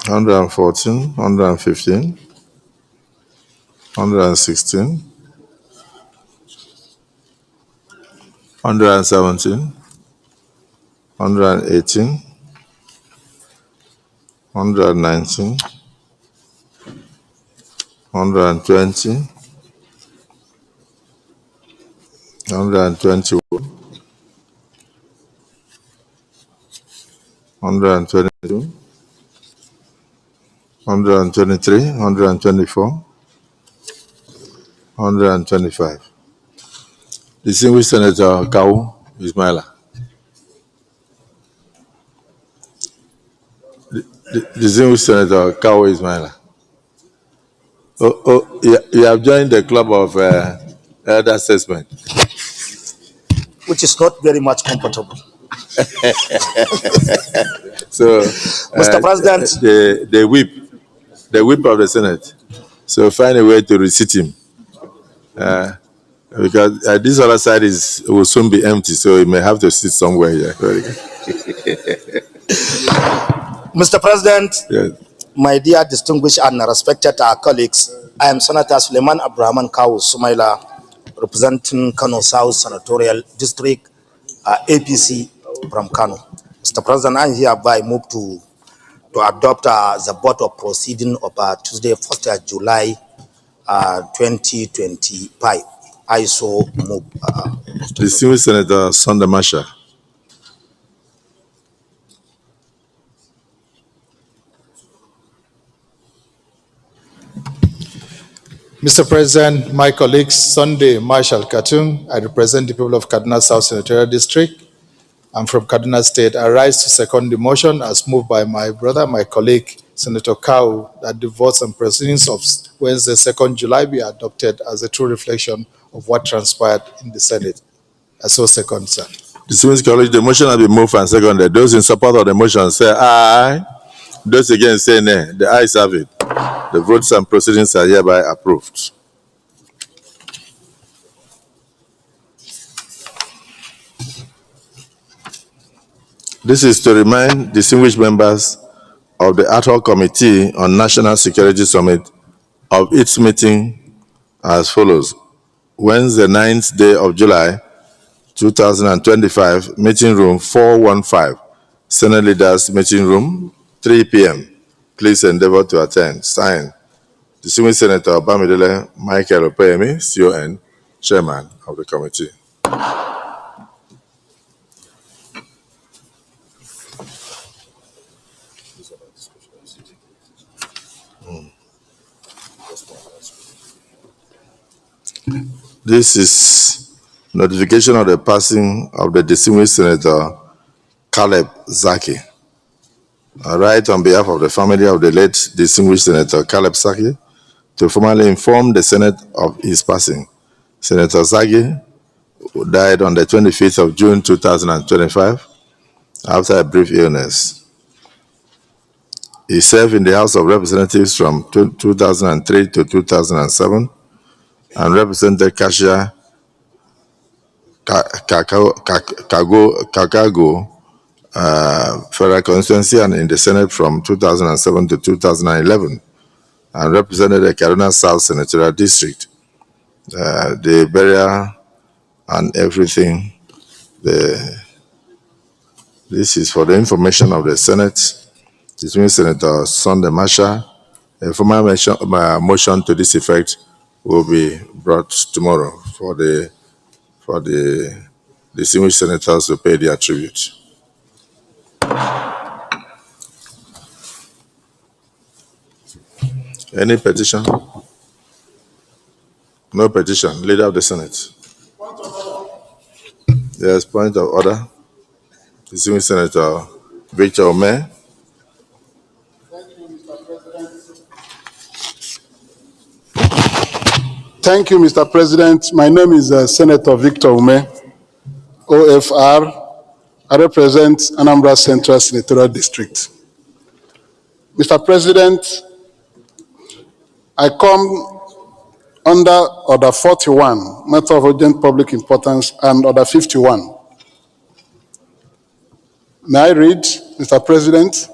114, 115, 116, 117, 118, 119, 120, 121, 122, 123, 124, 125. Distinguished Senator Kau Ismaila. Distinguished Senator Kau Ismaila. You have joined the club of elder assessment. Which is not very much comfortable. So, Mr. President, the whip of the Senate. So find a way to reseat him, because this other side will soon be empty, so he may have to sit somewhere here. Mr. President, Yes. my dear distinguished and respected colleagues, I am Senator Suleiman Abrahaman Kawu Sumaila, representing Kano South Senatorial District, APC from Kano. Mr. President, I hereby move to adopt the board of proceeding of Tuesday, 1st July 2025. I so move. Distinguished Senator Sunday Masha. Mr. President, my colleagues, Sunday Marshall Katung, I represent the people of Kaduna South Senatorial District. I'm from Kaduna State. I rise to second the motion as moved by my brother, my colleague, Senator Kau, that the votes and proceedings of Wednesday, 2nd July be adopted as a true reflection of what transpired in the Senate. I so second, sir. Distinguished colleagues, the motion has been moved and seconded. Those in support of the motion say aye. Those against say nay. The ayes have it. The votes and proceedings are hereby approved. This is to remind distinguished members of the Ad hoc Committee on National Security Summit of its meeting as follows. Wednesday, 9th day of July, 2025, meeting room 415, Senate Leaders Meeting Room, 3 p.m. Please endeavor to attend. Signed, Distinguished Senator Bamidele Michael Opeyemi, CON, Chairman of the committee. This is notification of the passing of the distinguished Senator Caleb Zaki. I write on behalf of the family of the late distinguished Senator Caleb Zaki to formally inform the Senate of his passing. Senator Zaki died on the 25th of June 2025 after a brief illness. He served in the House of Representatives from 2003 to 2007 and represented Kashia Kakago Federal Constituency and in the Senate from 2007 to 2011 and represented the Kaduna South Senatorial District. The burial and everything, this is for the information of the Senate. Distinguished Senator Sunday Masha. A formal motion to this effect will be brought tomorrow for the distinguished senators to pay their tribute. Any petition? No petition. Leader of the Senate. Yes, point of order. Distinguished Senator Victor Ome. Thank you, Mr. President. My name is Senator Victor Ume, OFR. I represent Anambra Central Senatorial District. Mr. President, I come under Order 41, Matter of Urgent Public Importance, and Order 51. May I read, Mr. President?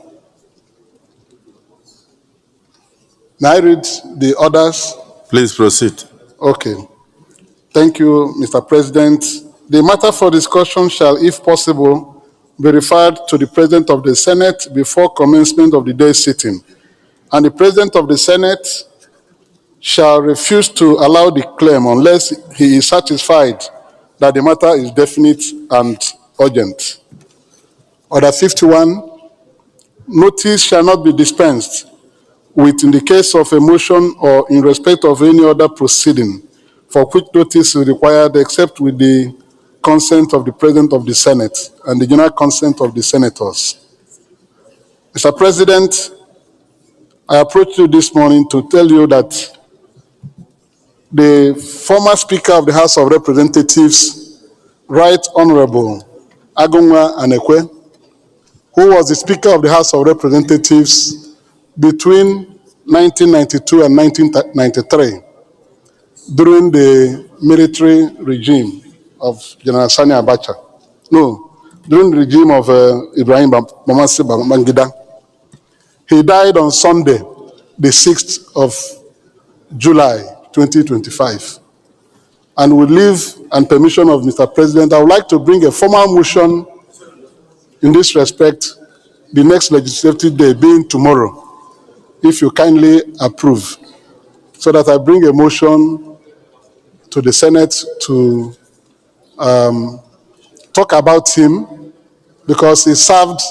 May I read the orders? Please proceed. Okay. Thank you, Mr. President. The matter for discussion shall, if possible, be referred to the President of the Senate before commencement of the day's sitting, and the President of the Senate shall refuse to allow the claim unless he is satisfied that the matter is definite and urgent. Order 51, notice shall not be dispensed with in the case of a motion or in respect of any other proceeding for which notice is required except with the consent of the President of the Senate and the general consent of the senators. Mr. President, I approach you this morning to tell you that the former Speaker of the House of Representatives, Right Honorable Agunwa Anekwe, who was the Speaker of the House of Representatives between 1992 and 1993, during the military regime of General Sani Abacha. No, during the regime of Ibrahim Bamasi Babangida. He died on Sunday, the 6th of July, 2025. And with leave and permission of Mr. President, I would like to bring a formal motion in this respect, the next legislative day being tomorrow, if you kindly approve, so that I bring a motion to the Senate to talk about him, because he served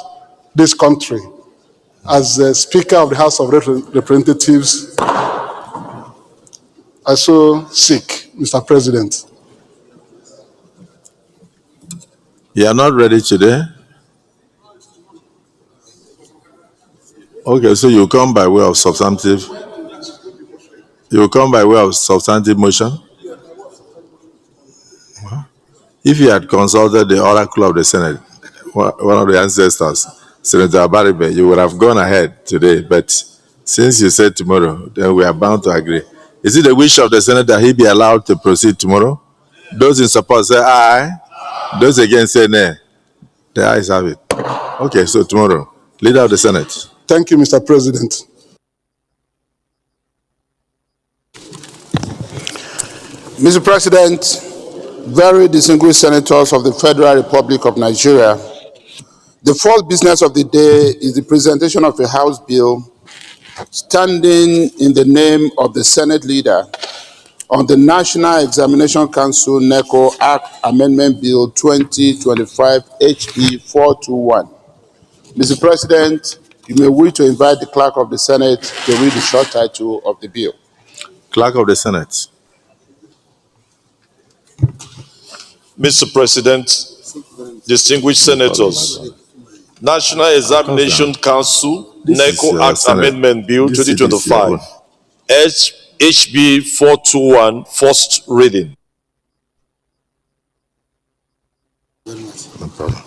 this country as the Speaker of the House of Representatives. I so seek, Mr. President. You are not ready today? Okay, so you come by way of substantive. You come by way of substantive motion? If you had consulted the oracle of the Senate, one of the ancestors, Senator Abaribe, you would have gone ahead today. But since you said tomorrow, then we are bound to agree. Is it the wish of the Senate that he be allowed to proceed tomorrow? Those in support say aye. Those against say nay. The ayes have it. Okay, so tomorrow, Leader of the Senate. Thank you, Mr. President. Mr. President, very distinguished senators of the Federal Republic of Nigeria, the first business of the day is the presentation of a House bill standing in the name of the Senate leader on the National Examination Council NECO Act Amendment Bill 2025 HB 421. Mr. President, you may wish to invite the Clerk of the Senate to read the short title of the bill. Clerk of the Senate. Mr. President, distinguished senators, National Examination Council NECO Act Amendment Bill 2025 HB 421, first reading. No problem.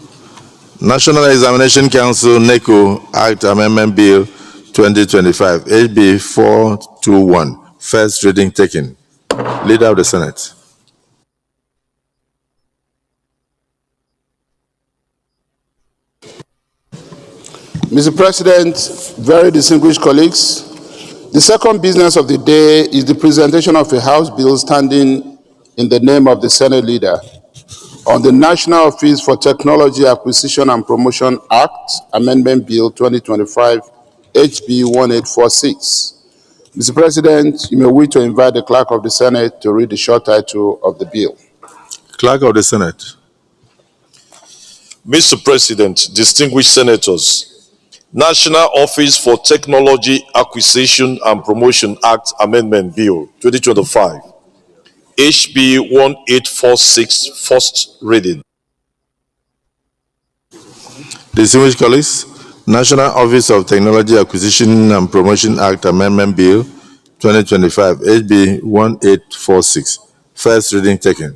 National Examination Council NECO Act Amendment Bill 2025 HB 421, first reading taken. Leader of the Senate. Mr. President, very distinguished colleagues, the second business of the day is the presentation of a House bill standing in the name of the Senate leader on the National Office for Technology Acquisition and Promotion Act Amendment Bill 2025 HB 1846. Mr. President, you may wish to invite the Clerk of the Senate to read the short title of the bill. Clerk of the Senate. Mr. President, distinguished senators, National Office for Technology Acquisition and Promotion Act Amendment Bill 2025 HB 1846, first reading. Distinguished colleagues, National Office of Technology Acquisition and Promotion Act Amendment Bill 2025 HB 1846, first reading taken.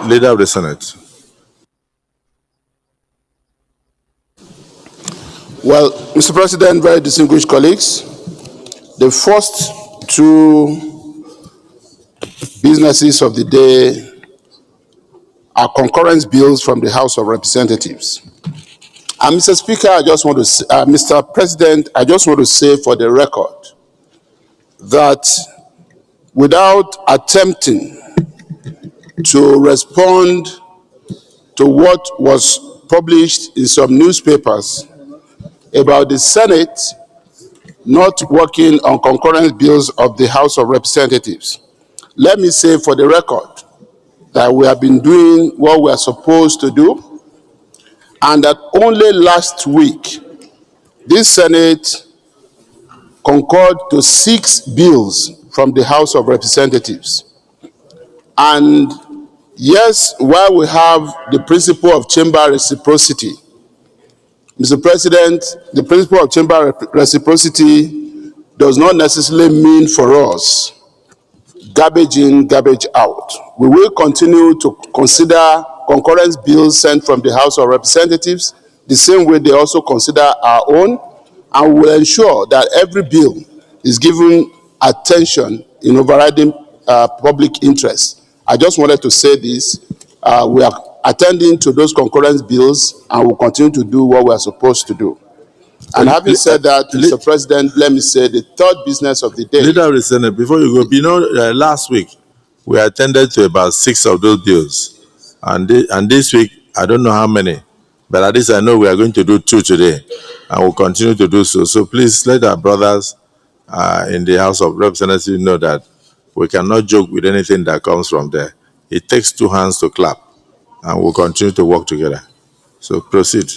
Leader of the Senate. Well, Mr. President, very distinguished colleagues, the first two businesses of the day are concurrence bills from the House of Representatives. And Mr. Speaker, Mr. President, I just want to say for the record that without attempting to respond to what was published in some newspapers about the Senate not working on concurrent bills of the House of Representatives, let me say for the record that we have been doing what we are supposed to do, and that only last week this Senate concurred to 6 bills from the House of Representatives. And yes, while we have the principle of chamber reciprocity, Mr. President, the principle of chamber reciprocity does not necessarily mean for us garbage in, garbage out. We will continue to consider concurrence bills sent from the House of Representatives the same way they also consider our own, and we will ensure that every bill is given attention in overriding public interest. I just wanted to say this. We are attending to those concurrence bills and will continue to do what we are supposed to do. And having said that, Mr. President, let me say the third business of the day. Leader of the Senate, before you go, last week we attended to about 6 of those bills, and this week I don't know how many, but at least I know we are going to do 2 today, and we'll continue to do so. So please let our brothers in the House of Representatives know that we cannot joke with anything that comes from there. It takes 2 hands to clap, and we'll continue to work together. So proceed.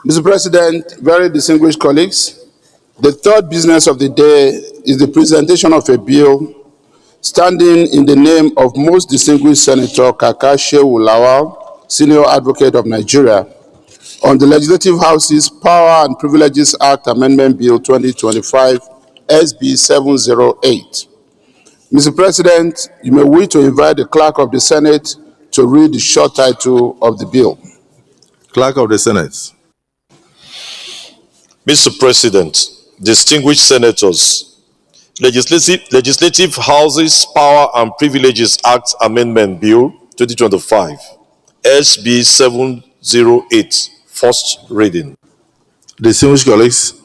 Mr. President, very distinguished colleagues, the third business of the day is the presentation of a bill standing in the name of most distinguished Senator Kaka Shehu Lawal, Senior Advocate of Nigeria, on the Legislative House's Power and Privileges Act Amendment Bill 2025, SB 708. Mr. President, you may wish to invite the Clerk of the Senate to read the short title of the bill. Clerk of the Senate. Mr. President, distinguished senators, Legislative Houses Power and Privileges Act Amendment Bill 2025, SB 708, first reading. Distinguished colleagues,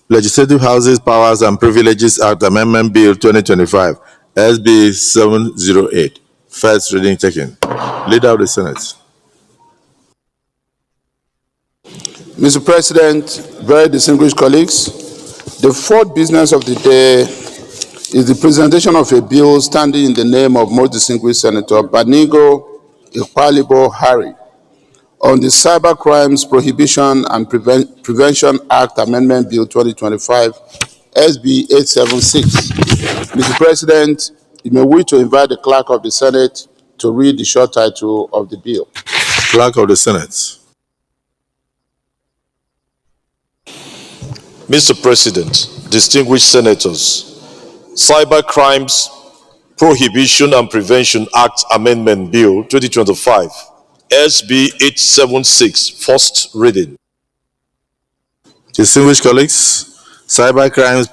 Legislative Houses Powers and Privileges Act Amendment Bill 2025, SB 708, first reading taken. Leader of the Senate. Mr. President, very distinguished colleagues, the fourth business of the day is the presentation of a bill standing in the name of most distinguished Senator Banigo Ikpalibo Harry on the Cyber Crimes Prohibition and Prevention Act Amendment Bill 2025, SB 876. Mr. President, you may wish to invite the Clerk of the Senate to read the short title of the bill. Clerk of the Senate. Mr. President, distinguished senators, Cyber Crimes Prohibition and Prevention Act Amendment Bill 2025, SB 876, first reading. Distinguished colleagues, Cyber Crimes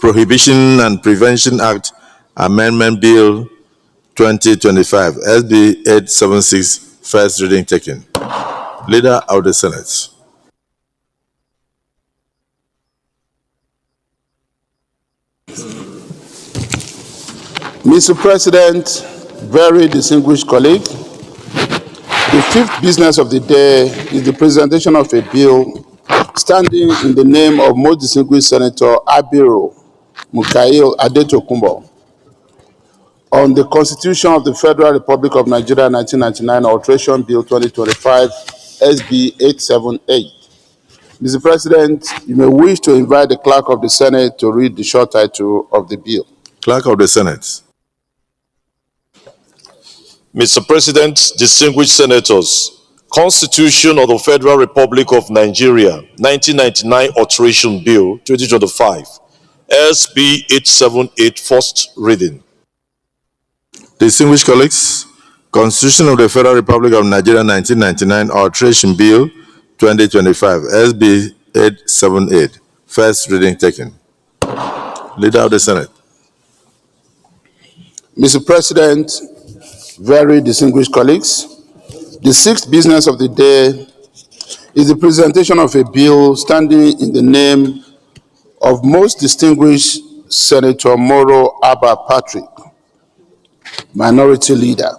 Prohibition and Prevention Act Amendment Bill 2025, SB 876, first reading taken. Leader of the Senate. Mr. President, very distinguished colleague, the fifth business of the day is the presentation of a bill standing in the name of most distinguished Senator Abiru Mukail Adetokunbo on the Constitution of the Federal Republic of Nigeria 1999 Alteration Bill 2025, SB 878. Mr. President, you may wish to invite the Clerk of the Senate to read the short title of the bill. Clerk of the Senate. Mr. President, distinguished senators, Constitution of the Federal Republic of Nigeria 1999 Alteration Bill 2025, SB 878, first reading. Distinguished colleagues, Constitution of the Federal Republic of Nigeria 1999 Alteration Bill 2025, SB 878, first reading taken. Leader of the Senate. Mr. President, very distinguished colleagues, the sixth business of the day is the presentation of a bill standing in the name of Most Distinguished Senator Moro Abba Patrick, Minority Leader,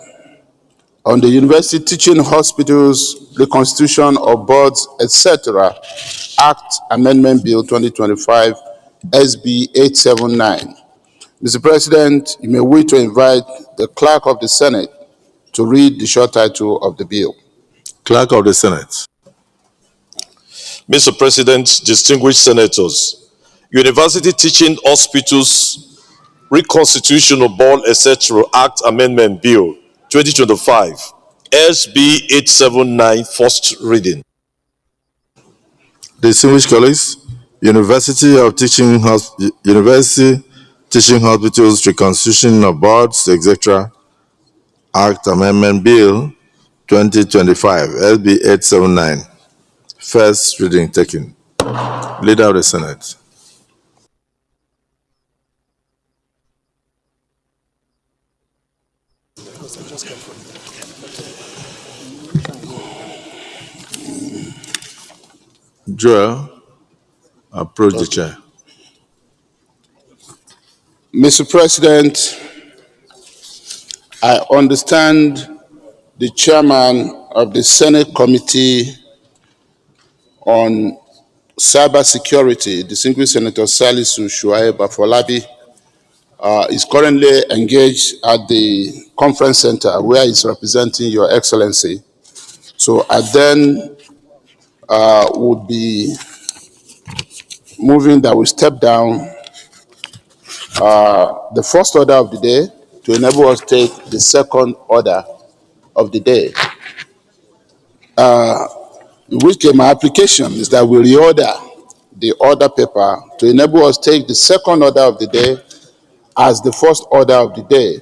on the University Teaching Hospitals Reconstitution of Boards, etc. Act Amendment Bill 2025, SB 879. Mr. President, you may wish to invite the Clerk of the Senate to read the short title of the bill. Clerk of the Senate. Mr. President, distinguished senators, University Teaching Hospitals Reconstitution Board, etc. Act Amendment Bill 2025, SB 879, first reading. Distinguished colleagues, University Teaching Hospitals Reconstitution of Boards, etc. Act Amendment Bill 2025, SB 879. First reading taken. Leader of the Senate. Joel, approach the chair. Mr. President, I understand the chairman of the Senate Committee on Cybersecurity, distinguished Senator Salisu Shuaib Afolabi, is currently engaged at the conference center where he's representing Your Excellency. So I then would be moving that we step down the first order of the day to enable us to take the second order of the day. In which case my application is that we reorder the order paper to enable us to take the second order of the day as the first order of the day,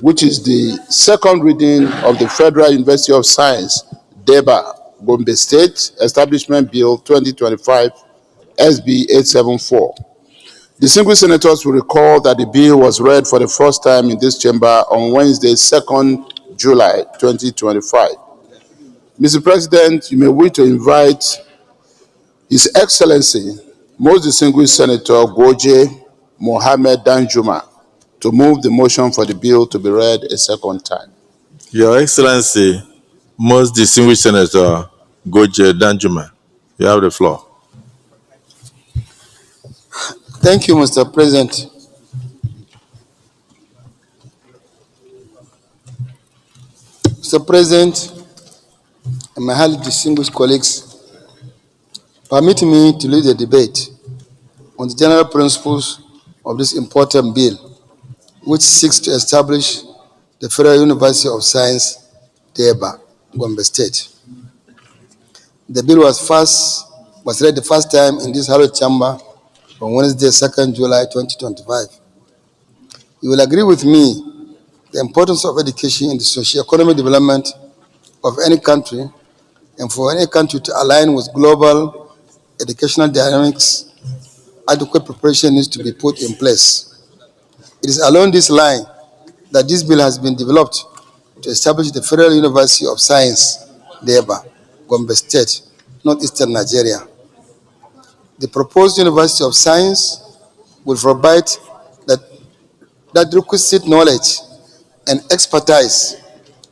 which is the second reading of the Federal University of Science, Deba, Gombe State Establishment Bill 2025, SB 874. Distinguished senators will recall that the bill was read for the first time in this chamber on Wednesday, 2nd July 2025. Mr. President, you may wish to invite His Excellency, Most Distinguished Senator Goje Mohammed Danjuma, to move the motion for the bill to be read a second time. Your Excellency, Most Distinguished Senator Goje Danjuma, you have the floor. Thank you, Mr. President. Mr. President, and my highly distinguished colleagues, permit me to lead the debate on the general principles of this important bill, which seeks to establish the Federal University of Science, Deba, Gombe State. The bill was read the first time in this hallowed chamber on Wednesday, 2nd July 2025. You will agree with me the importance of education in the socio-economic development of any country, and for any country to align with global educational dynamics, adequate preparation needs to be put in place. It is along this line that this bill has been developed to establish the Federal University of Science, Deba, Gombe State, northeastern Nigeria. The proposed University of Science will provide that requisite knowledge and expertise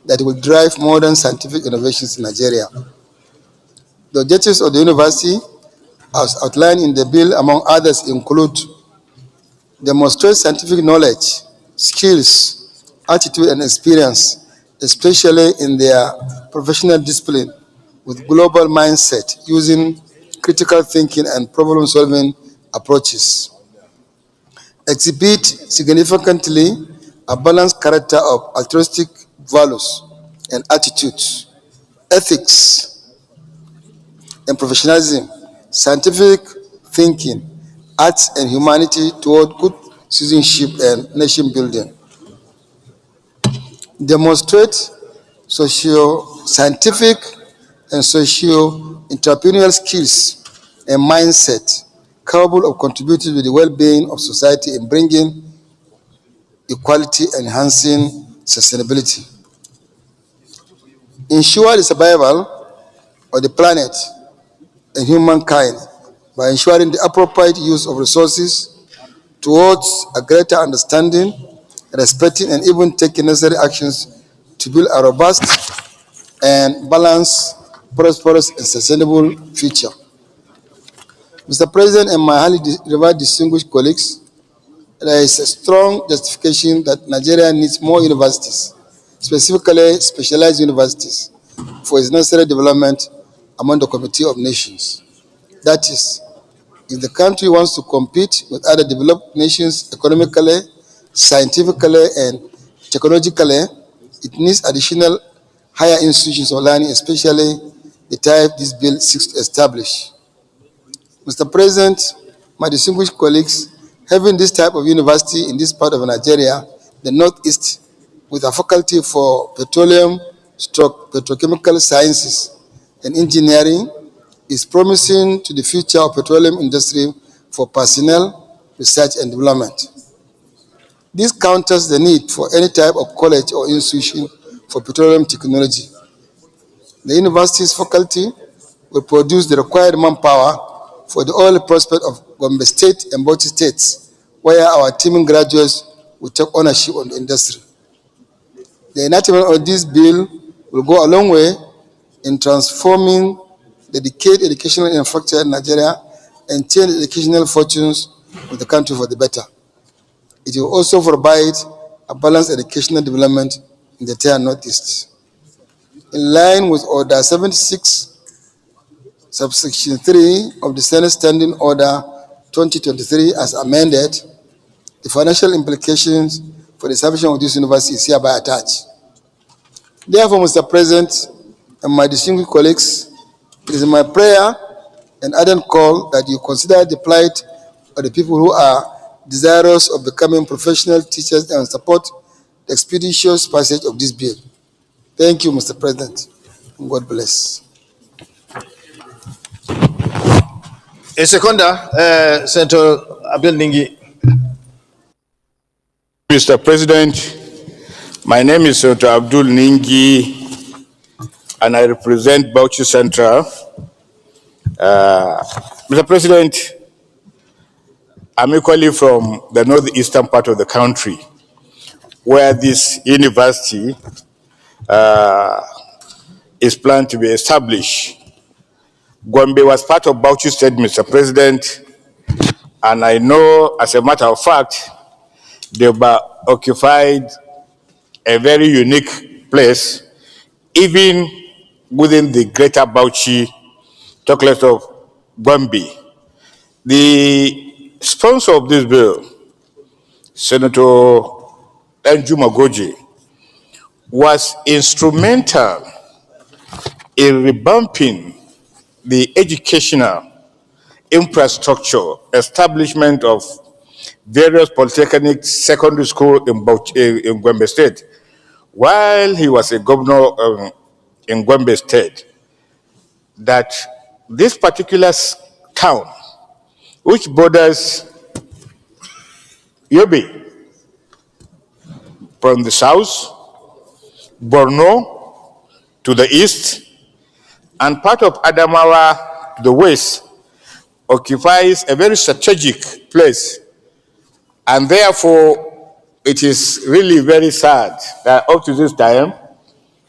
that will drive modern scientific innovations in Nigeria. The objectives of the university, as outlined in the bill, among others, include demonstrate scientific knowledge, skills, attitude, and experience, especially in their professional discipline, with global mindset, using critical thinking and problem-solving approaches. Exhibit significantly a balanced character of altruistic values and attitudes, ethics and professionalism, scientific thinking, arts and humanity toward good citizenship and nation building. Demonstrate socio-scientific and socio-entrepreneurial skills and mindset capable of contributing to the well-being of society in bringing equality, enhancing sustainability. Ensure the survival of the planet and humankind by ensuring the appropriate use of resources towards a greater understanding, respecting, and even taking necessary actions to build a robust and balanced, prosperous, and sustainable future. Mr. President and my highly distinguished colleagues, there is a strong justification that Nigeria needs more universities, specifically specialized universities, for its necessary development among the Committee of Nations. That is, if the country wants to compete with other developed nations economically, scientifically, and technologically, it needs additional higher institutions of learning, especially the type this bill seeks to establish. Mr. President, my distinguished colleagues, having this type of university in this part of Nigeria, the Northeast, with a faculty for petroleum, petrochemical sciences, and engineering, is promising to the future of petroleum industry for personnel, research, and development. This counters the need for any type of college or institution for petroleum technology. The university's faculty will produce the required manpower for the oil prospect of Gombe State and Bauchi states, where our teaming graduates will take ownership of the industry. The enactment of this bill will go a long way in transforming the decayed educational infrastructure in Nigeria and change the educational fortunes of the country for the better. It will also provide a balanced educational development in the entire Northeast. In line with Order 76, Subsection 3 of the Senate Standing Order 2023 as amended, the financial implications for the establishment of this university is hereby attached. Therefore, Mr. President and my distinguished colleagues, it is my prayer and ardent call that you consider the plight of the people who are desirous of becoming professional teachers and support the expeditious passage of this bill. Thank you, Mr. President, and God bless. A seconder, Senator Abdul Ningi. Mr. President, my name is Senator Abdul Ningi, and I represent Bauchi Central. Mr. President, I'm equally from the northeastern part of the country, where this university is planned to be established. Gombe was part of Bauchi State, Mr. President, and I know, as a matter of fact, they've occupied a very unique place, even within the greater Bauchi, talk less of Gombe. The sponsor of this bill, Senator Danjuma Goje, was instrumental in revamping the educational infrastructure, establishment of various polytechnic secondary schools in Gombe State, while he was a governor in Gombe State, that this particular town, which borders Yobe from the south, Borno to the east, and part of Adamawa to the west, occupies a very strategic place. And therefore, it is really very sad that up to this time,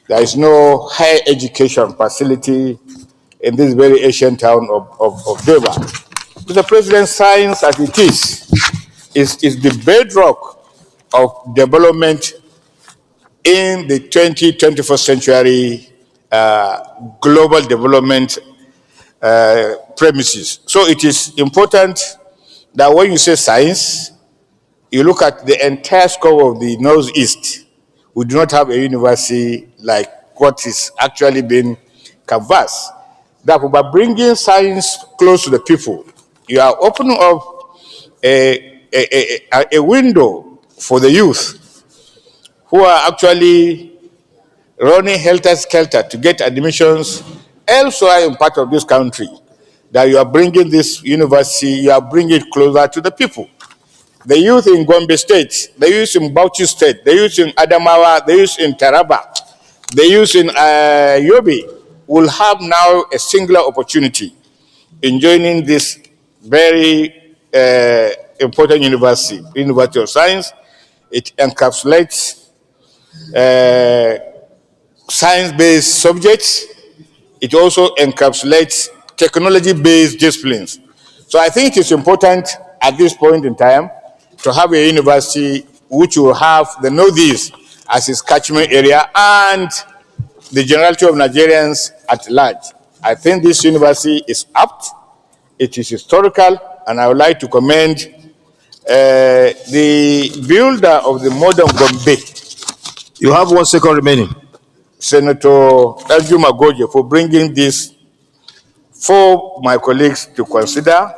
there is no higher education facility in this very ancient town of Deva. Mr. President, science as it is the bedrock of development in the 21st century global development premises. So it is important that when you say science, you look at the entire scope of the Northeast. We do not have a university like what is actually being canvassed. Therefore, by bringing science close to the people, you are opening up a window for the youth who are actually running helter-skelter to get admissions elsewhere in part of this country, that you are bringing this university, you are bringing it closer to the people. The youth in Gombe State, the youth in Bauchi State, the youth in Adamawa, the youth in Taraba, the youth in Yobe will have now a singular opportunity in joining this very important University of Science. It encapsulates science-based subjects. It also encapsulates technology-based disciplines. So I think it is important at this point in time to have a university which will have the Northeast as its catchment area and the generality of Nigerians at large. I think this university is apt, it is historical, and I would like to commend the builder of the modern Gombe. You have 1 second remaining. Senator Eljuma Goje, for bringing this for my colleagues to consider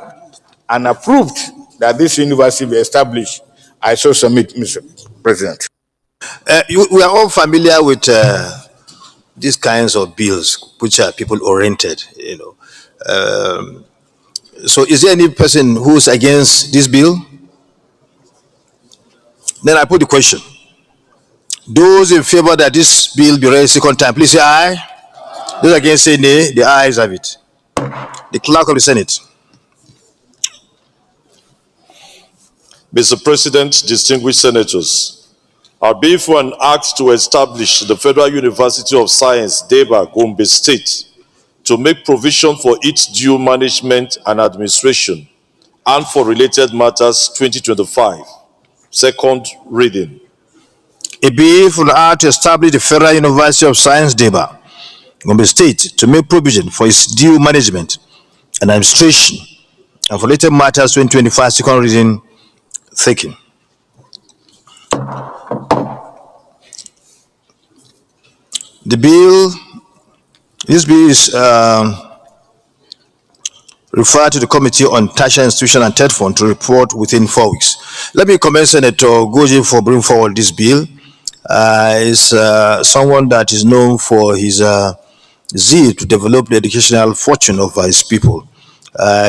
and approved that this university be established. I so submit, Mr. President. We are all familiar with these kinds of bills, which are people-oriented, So is there any person who's against this bill? Then I put the question. Those in favor that this bill be read second time, please say aye. Those against say nay. The ayes have it. The clerk of the Senate. Mr. President, distinguished senators, I bill for an act to establish the Federal University of Science, Deba, Gombe State, to make provision for its due management and administration, and for related matters 2025. Second reading. A bill for the act to establish the Federal University of Science, Deba, Gombe State, to make provision for its due management and administration, and for related matters 2025. Second reading taken. This bill is referred to the Committee on Tertiary Institution and Third Fund to report within 4 weeks. Let me commend Senator Goje for bringing forward this bill. Is someone that is known for his zeal to develop the educational fortune of his people.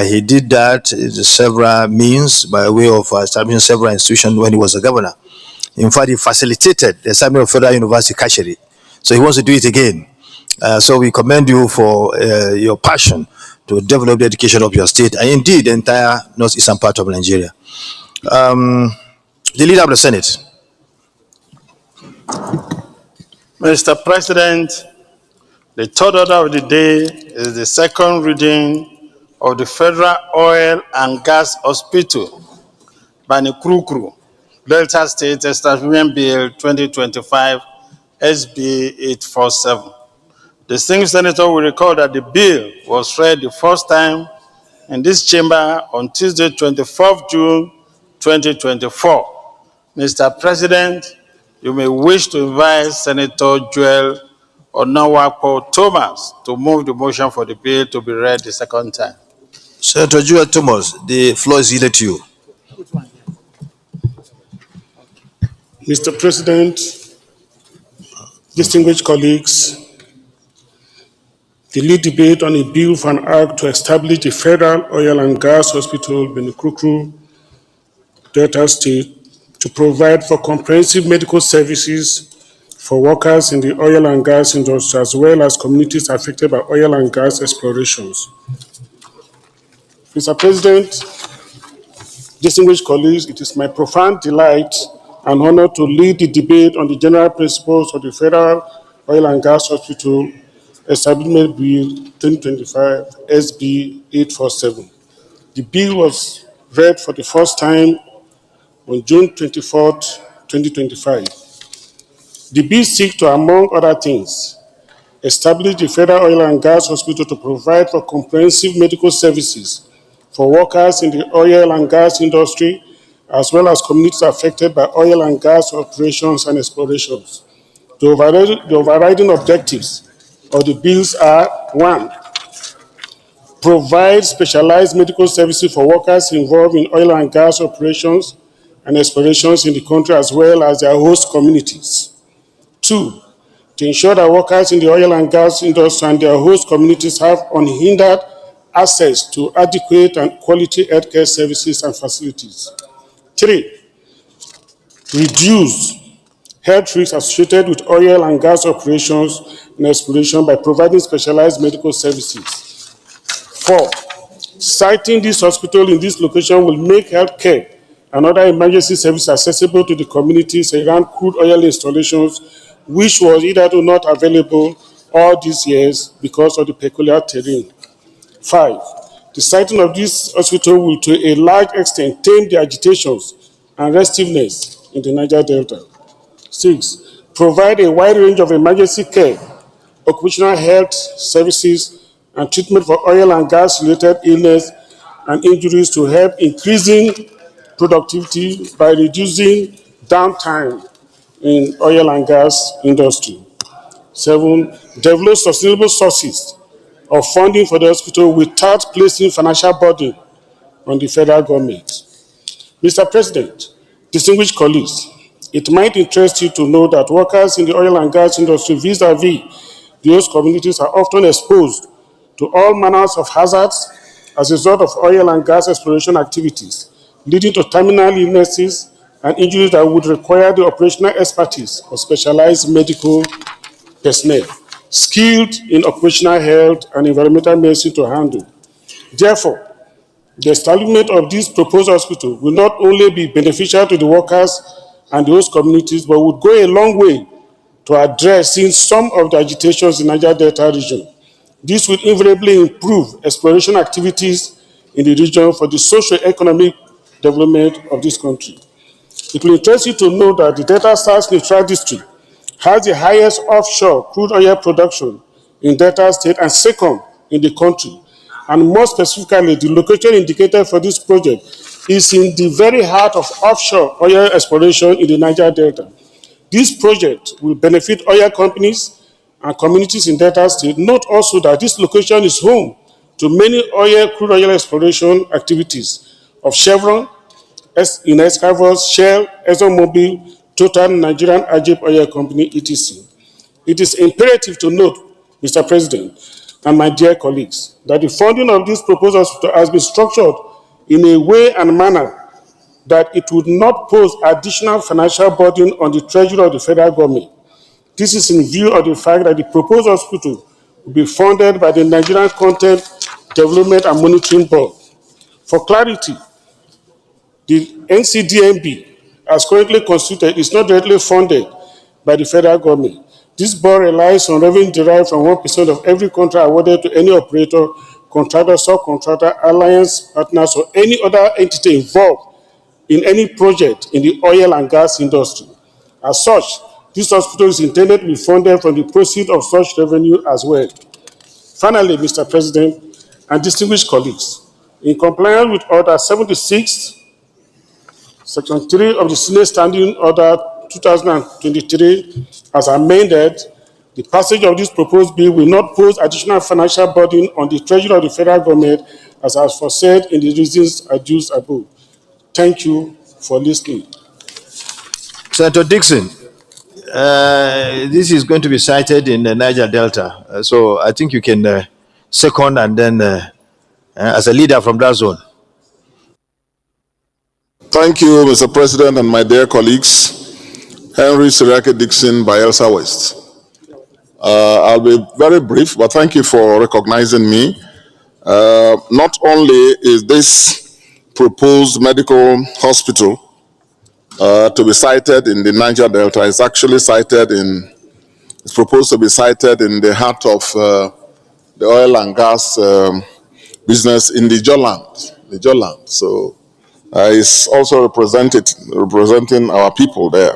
He did that in several means by way of establishing several institutions when he was a governor. In fact, he facilitated the establishment of Federal University Kashiri. So he wants to do it again. So we commend you for your passion to develop the education of your state and indeed the entire northeastern part of Nigeria. The leader of the Senate. Mr. President, the third order of the day is the second reading of the Federal Oil and Gas Hospital, Banikrukru, Delta State Establishment Bill 2025, SB 847. Distinguished Senator will recall that the bill was read the first time in this chamber on Tuesday, 24th June 2024. Mr. President, you may wish to invite Senator Joel Onawapo Thomas to move the motion for the bill to be read the second time. Senator Joel Thomas, the floor is yielded to you. Mr. President, distinguished colleagues, the lead debate on a bill for an act to establish the Federal Oil and Gas Hospital, Benikrukru, Delta State, to provide for comprehensive medical services for workers in the oil and gas industry, as well as communities affected by oil and gas explorations. Mr. President, distinguished colleagues, it is my profound delight and honor to lead the debate on the general principles of the Federal Oil and Gas Hospital Establishment Bill 2025, SB 847. The bill was read for the first time on June 24th, 2025. The bill seeks to, among other things, establish the Federal Oil and Gas Hospital to provide for comprehensive medical services for workers in the oil and gas industry, as well as communities affected by oil and gas operations and explorations. The overriding objectives of the bills are: 1, provide specialized medical services for workers involved in oil and gas operations and explorations in the country, as well as their host communities. 2, to ensure that workers in the oil and gas industry and their host communities have unhindered access to adequate and quality healthcare services and facilities. 3, reduce health risks associated with oil and gas operations and exploration by providing specialized medical services. 4, Siting this hospital in this location will make healthcare and other emergency services accessible to the communities around crude oil installations, which was either not available all these years because of the peculiar terrain. 5. The siting of this hospital will to a large extent tame the agitations and restiveness in the Niger Delta. 6. Provide a wide range of emergency care, occupational health services, and treatment for oil and gas-related illness and injuries to help increasing productivity by reducing downtime in oil and gas industry. 7. Develop sustainable sources of funding for the hospital without placing financial burden on the federal government. Mr. President, distinguished colleagues, it might interest you to know that workers in the oil and gas industry vis-à-vis those communities are often exposed to all manners of hazards as a result of oil and gas exploration activities, leading to terminal illnesses and injuries that would require the operational expertise of specialized medical personnel, skilled in occupational health and environmental medicine to handle. Therefore, the establishment of this proposed hospital will not only be beneficial to the workers and the host communities, but would go a long way to addressing some of the agitations in the Niger Delta region. This will invariably improve exploration activities in the region for the socio-economic development of this country. It will interest you to know that the Delta South Neutral District has the highest offshore crude oil production in Delta State and second in the country. And more specifically, the location indicated for this project is in the very heart of offshore oil exploration in the Niger Delta. This project will benefit oil companies and communities in Delta State. Note also that this location is home to many crude oil exploration activities of Chevron, in Escavos, Shell, ExxonMobil, Total, Nigerian Ajib Oil Company, etc. It is imperative to note, Mr. President, and my dear colleagues, that the funding of this proposed hospital has been structured in a way and manner that it would not pose additional financial burden on the treasury of the federal government. This is in view of the fact that the proposed hospital will be funded by the Nigerian Content Development and Monitoring Board. For clarity, the NCDMB, as currently constituted, is not directly funded by the federal government. This board relies on revenue derived from 1% of every contract awarded to any operator, contractor, subcontractor, alliance partners, or any other entity involved in any project in the oil and gas industry. As such, this hospital is intended to be funded from the proceeds of such revenue as well. Finally, Mr. President and distinguished colleagues, in compliance with Order 76, Section 3 of the Senate Standing Order 2023, as amended, the passage of this proposed bill will not pose additional financial burden on the treasury of the federal government, as foresaid in the reasons adduced above. Thank you for listening. Senator Dixon, this is going to be cited in the Niger Delta, so I think you can second and then as a leader from that zone. Thank you, Mr. President, and my dear colleagues. Henry Siriake Dixon, Bayelsa West. I'll be very brief, but thank you for recognizing me. Not only is this proposed medical hospital to be sited in the Niger Delta, it's actually it's proposed to be sited in the heart of the oil and gas business in the Joland. So it's also representing our people there.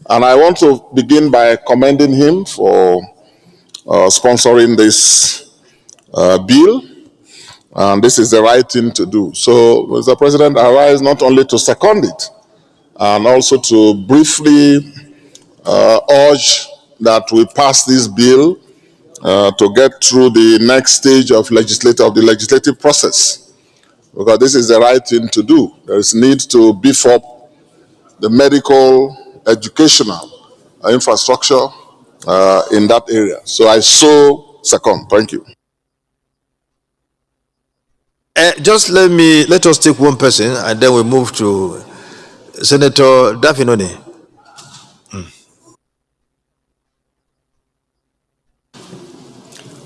And I want to begin by commending him for sponsoring this bill. And this is the right thing to do. So, Mr. President, I rise not only to second it, and also to briefly urge that we pass this bill to get through the next stage of the legislative process, because this is the right thing to do. There is need to beef up the medical, educational infrastructure in that area. So I second. Thank you. Just let us take one person and then we move to Senator Dafinoni.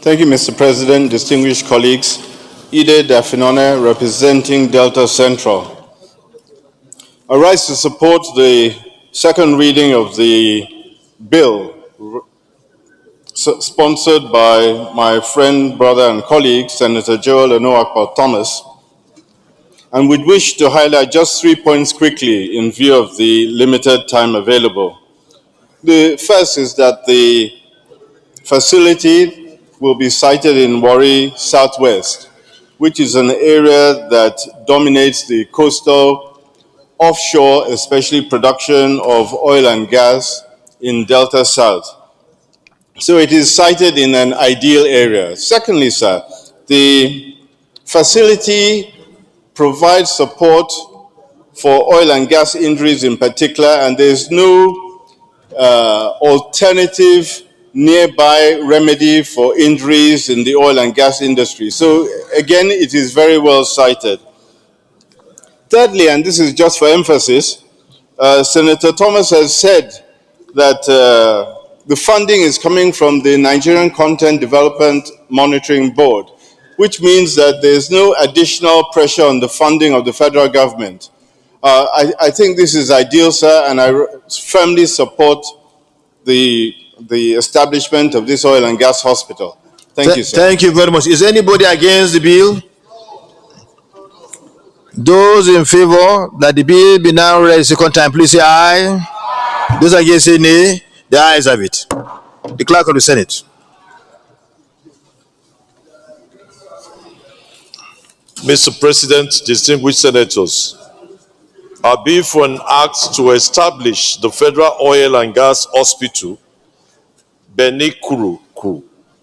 Thank you, Mr. President, distinguished colleagues. Ide Dafinone, representing Delta Central. I rise to support the second reading of the bill sponsored by my friend, brother, and colleague, Senator Joel Anoakpal Thomas, and would wish to highlight just 3 points quickly in view of the limited time available. The first is that the facility will be sited in Warri Southwest, which is an area that dominates the coastal, offshore, especially production of oil and gas in Delta South. So it is sited in an ideal area. Secondly, sir, the facility provides support for oil and gas injuries in particular, and there is no alternative nearby remedy for injuries in the oil and gas industry. So again, it is very well cited. Thirdly, and this is just for emphasis, Senator Thomas has said that the funding is coming from the Nigerian Content Development Monitoring Board, which means that there's no additional pressure on the funding of the federal government. I think this is ideal, sir, and I firmly support the establishment of this oil and gas hospital. Thank you, sir. Thank you very much. Is anybody against the bill? Those in favor that the bill be now read a second time, please say aye. Those against say nay. The ayes have it. The clerk of the Senate. Mr. President, distinguished senators, I bill for an act to establish the Federal Oil and Gas Hospital, Benikuru,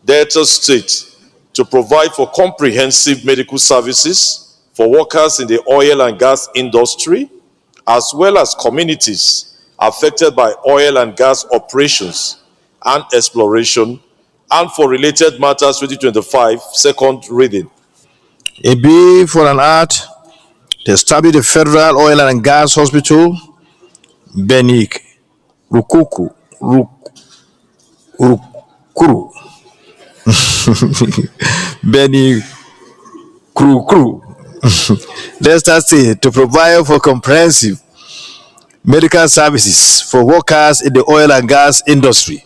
Delta State, to provide for comprehensive medical services for workers in the oil and gas industry, as well as communities affected by oil and gas operations and exploration, and for related matters 2025, second reading. A bill for an act to establish the Federal Oil and Gas Hospital, Benik Rukuku, Rukuru, Benik Kuru, Delta State, to provide for comprehensive medical services for workers in the oil and gas industry,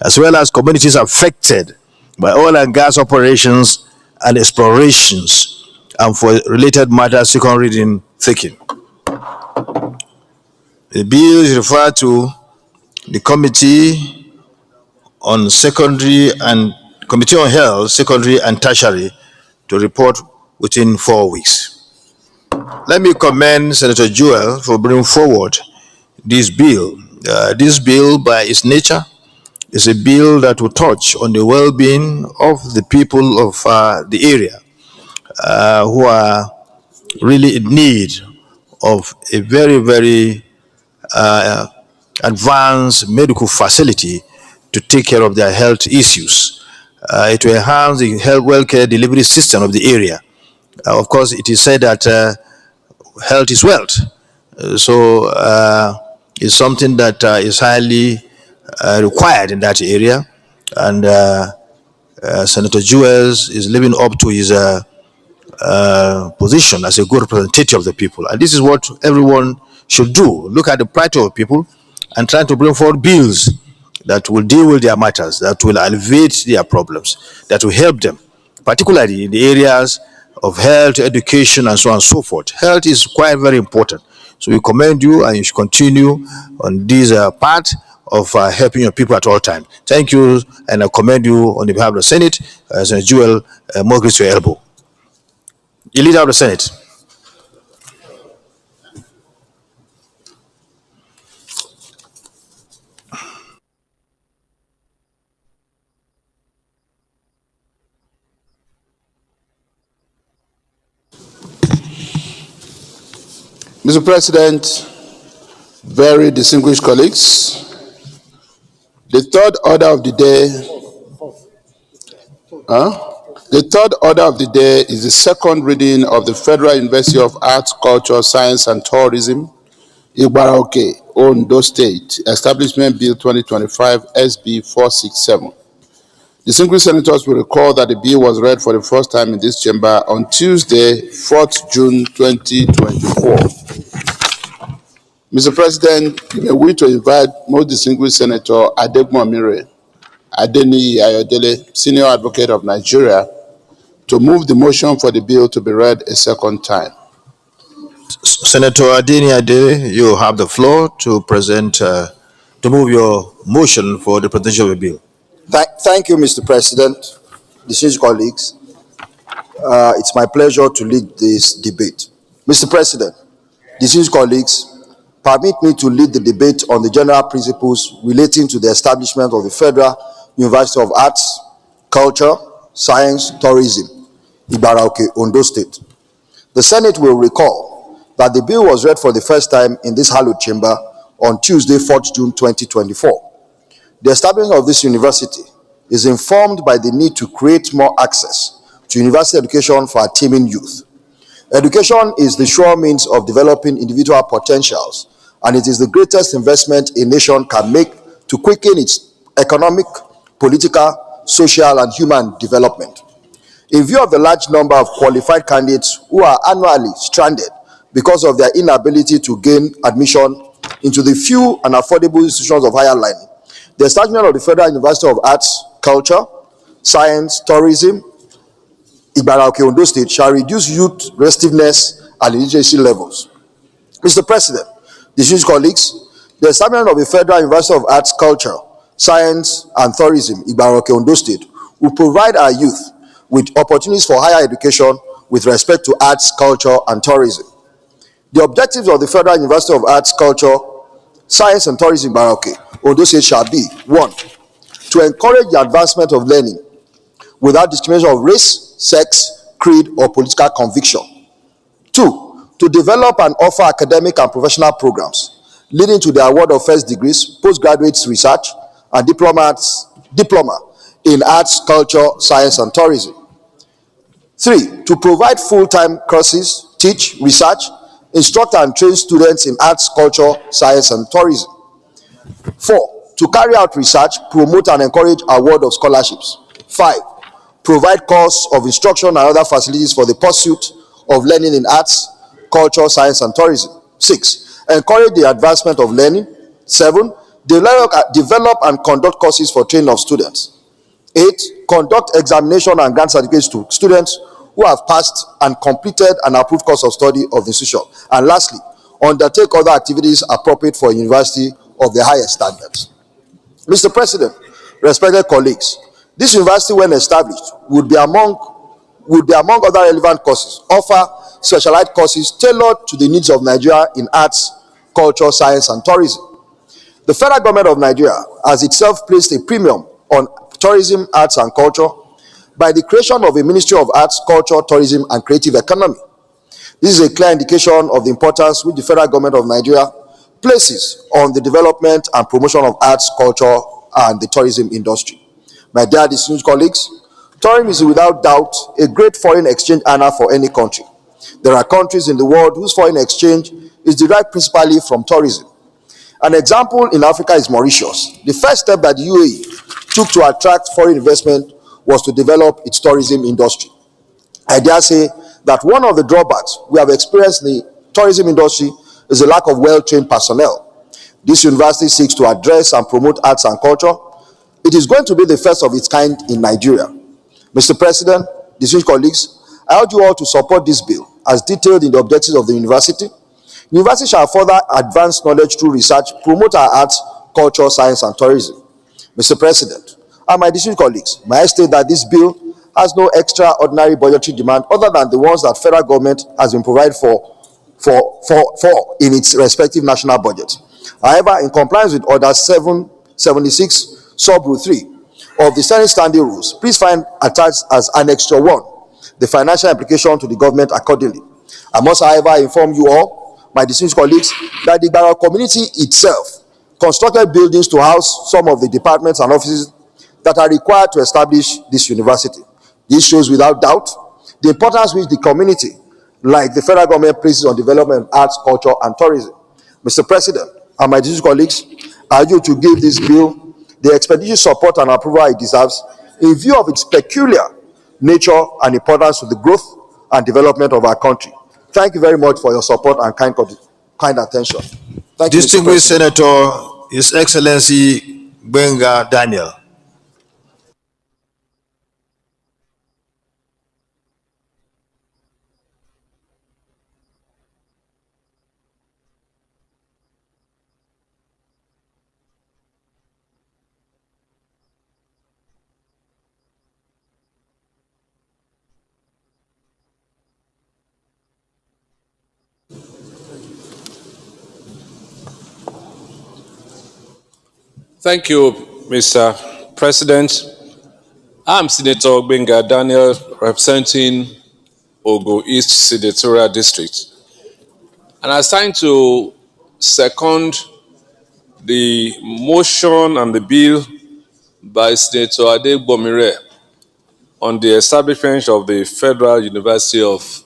as well as communities affected by oil and gas operations and explorations, and for related matters, second reading, taken. The bill is referred to the Committee on Health, Secondary and Tertiary to report within 4 weeks. Let me commend Senator Joel for bringing forward this bill. This bill, by its nature, is a bill that will touch on the well-being of the people of the area who are really in need of a very, very advanced medical facility to take care of their health issues. It will enhance the health welfare delivery system of the area. Of course, it is said that health is wealth. So it's something that is highly required in that area. And Senator Jewels is living up to his position as a good representative of the people. And this is what everyone should do. Look at the plight of people and try to bring forward bills that will deal with their matters, that will alleviate their problems, that will help them, particularly in the areas of health, education, and so on and so forth. Health is quite very important. So we commend you, and you should continue on this part of helping your people at all times. Thank you, and I commend you on behalf of the Senate. Senator Joel, more grace to your elbow. The Leader of the Senate. Mr. President, very distinguished colleagues, the third order of the day is the second reading of the Federal University of Arts, Culture, Science and Tourism, Igbaraoke, Ondo State, Establishment Bill 2025, SB 467. Distinguished senators will recall that the bill was read for the first time in this chamber on Tuesday, 4th June 2024. Mr. President, you may wish to invite most distinguished Senator Adegmo Adeniyi Ayodele, Senior Advocate of Nigeria, to move the motion for the bill to be read a second time. Senator Adeni Ade, you have the floor to present, to move your motion for the presentation of the bill. Thank you, Mr. President. Distinguished colleagues, it's my pleasure to lead this debate. Mr. President, distinguished colleagues, permit me to lead the debate on the general principles relating to the establishment of the Federal University of Arts, Culture, Science, Tourism, Ibaraoke, Ondo State. The Senate will recall that the bill was read for the first time in this hallowed chamber on Tuesday, 4th June 2024. The establishment of this university is informed by the need to create more access to university education for our teeming youth. Education is the sure means of developing individual potentials, and it is the greatest investment a nation can make to quicken its economic, political, social, and human development. In view of the large number of qualified candidates who are annually stranded because of their inability to gain admission into the few and affordable institutions of higher learning, the establishment of the Federal University of Arts, Culture, Science, Tourism, Ibaraoke, Ondo State shall reduce youth restiveness and illiteracy levels. Mr. President, distinguished colleagues, the establishment of the Federal University of Arts, Culture, Science, and Tourism, Ibaraoke, Ondo State, will provide our youth with opportunities for higher education with respect to arts, culture, and tourism. The objectives of the Federal University of Arts, Culture, Science, and Tourism, Ibaraoke, Ondo State shall be: 1. To encourage the advancement of learning without discrimination of race, sex, creed, or political conviction. 2. To develop and offer academic and professional programs leading to the award of first degrees, postgraduate research, and diploma in arts, culture, science, and tourism. 3. To provide full-time courses, teach, research, instruct, and train students in arts, culture, science, and tourism. 4. To carry out research, promote, and encourage award of scholarships. 5. Provide course of instruction and other facilities for the pursuit of learning in arts, culture, science, and tourism. 6. Encourage the advancement of learning. 7. Develop and conduct courses for training of students. 8. Conduct examination and grant certificates to students who have passed and completed an approved course of study of the institution. And lastly, undertake other activities appropriate for a university of the highest standards. Mr. President, respected colleagues, this university, when established, would be among other relevant courses, offer specialized courses tailored to the needs of Nigeria in arts, culture, science, and tourism. The federal government of Nigeria has itself placed a premium on tourism, arts, and culture by the creation of a Ministry of Arts, Culture, Tourism, and Creative Economy. This is a clear indication of the importance which the federal government of Nigeria places on the development and promotion of arts, culture, and the tourism industry. My dear distinguished colleagues, tourism is without doubt a great foreign exchange earner for any country. There are countries in the world whose foreign exchange is derived principally from tourism. An example in Africa is Mauritius. The first step that the UAE took to attract foreign investment was to develop its tourism industry. I dare say that one of the drawbacks we have experienced in the tourism industry is the lack of well-trained personnel. This university seeks to address and promote arts and culture. It is going to be the first of its kind in Nigeria. Mr. President, distinguished colleagues, I urge you all to support this bill as detailed in the objectives of the university. The university shall further advance knowledge through research, promote our arts, culture, science, and tourism. Mr. President, and my distinguished colleagues, may I state that this bill has no extraordinary budgetary demand other than the ones that federal government has been provided for in its respective national budget. However, in compliance with Order 776, Sub-Rule 3 of the Senate Standing Rules, please find attached as Annex 1 the financial implication to the government accordingly. I must, however, inform you all, my distinguished colleagues, that the Ibara community itself constructed buildings to house some of the departments and offices that are required to establish this university. This shows without doubt the importance which the community, like the federal government, places on development of arts, culture, and tourism. Mr. President, and my distinguished colleagues, I urge you to give this bill the expeditious support and approval it deserves in view of its peculiar nature and importance to the growth and development of our country. Thank you very much for your support and kind attention. Thank you, Mr. Distinguished President. Senator, His Excellency Benga Daniel. Thank you, Mr. President. I'm Senator Benga Daniel, representing Ogo East Senatorial District. And I signed to second the motion and the bill by Senator Adegbomire on the establishment of the Federal University of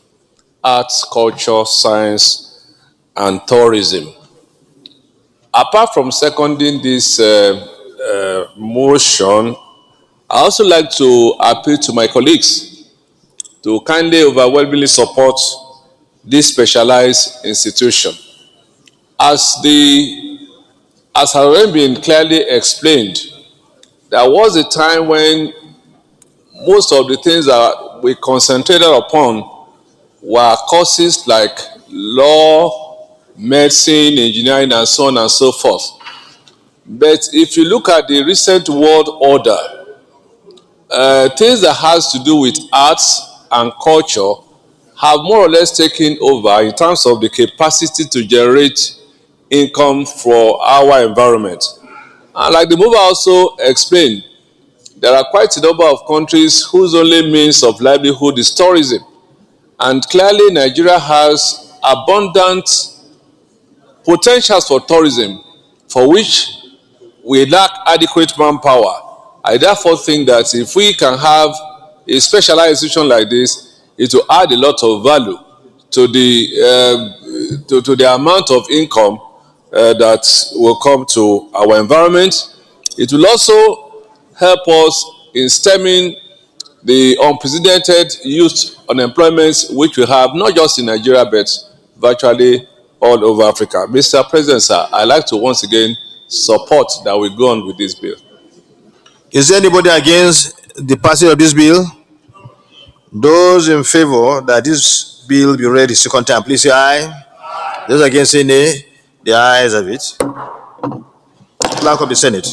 Arts, Culture, Science, and Tourism. Apart from seconding this motion, I also like to appeal to my colleagues to kindly overwhelmingly support this specialized institution. As has already been clearly explained, there was a time when most of the things that we concentrated upon were courses like law, medicine, engineering, and so on and so forth. But if you look at the recent world order, things that has to do with arts and culture have more or less taken over in terms of the capacity to generate income for our environment. And like the mover also explained, there are quite a number of countries whose only means of livelihood is tourism. And clearly Nigeria has abundant potentials for tourism, for which we lack adequate manpower. I therefore think that if we can have a specialized institution like this, it will add a lot of value to the amount of income that will come to our environment. It will also help us in stemming the unprecedented youth unemployment which we have not just in Nigeria but virtually all over Africa. Mr. President, sir, I'd like to once again support that we go on with this bill. Is there anybody against the passing of this bill? Those in favor that this bill be read the second time, please say aye. Those against say nay. The ayes have it. Clerk of the Senate.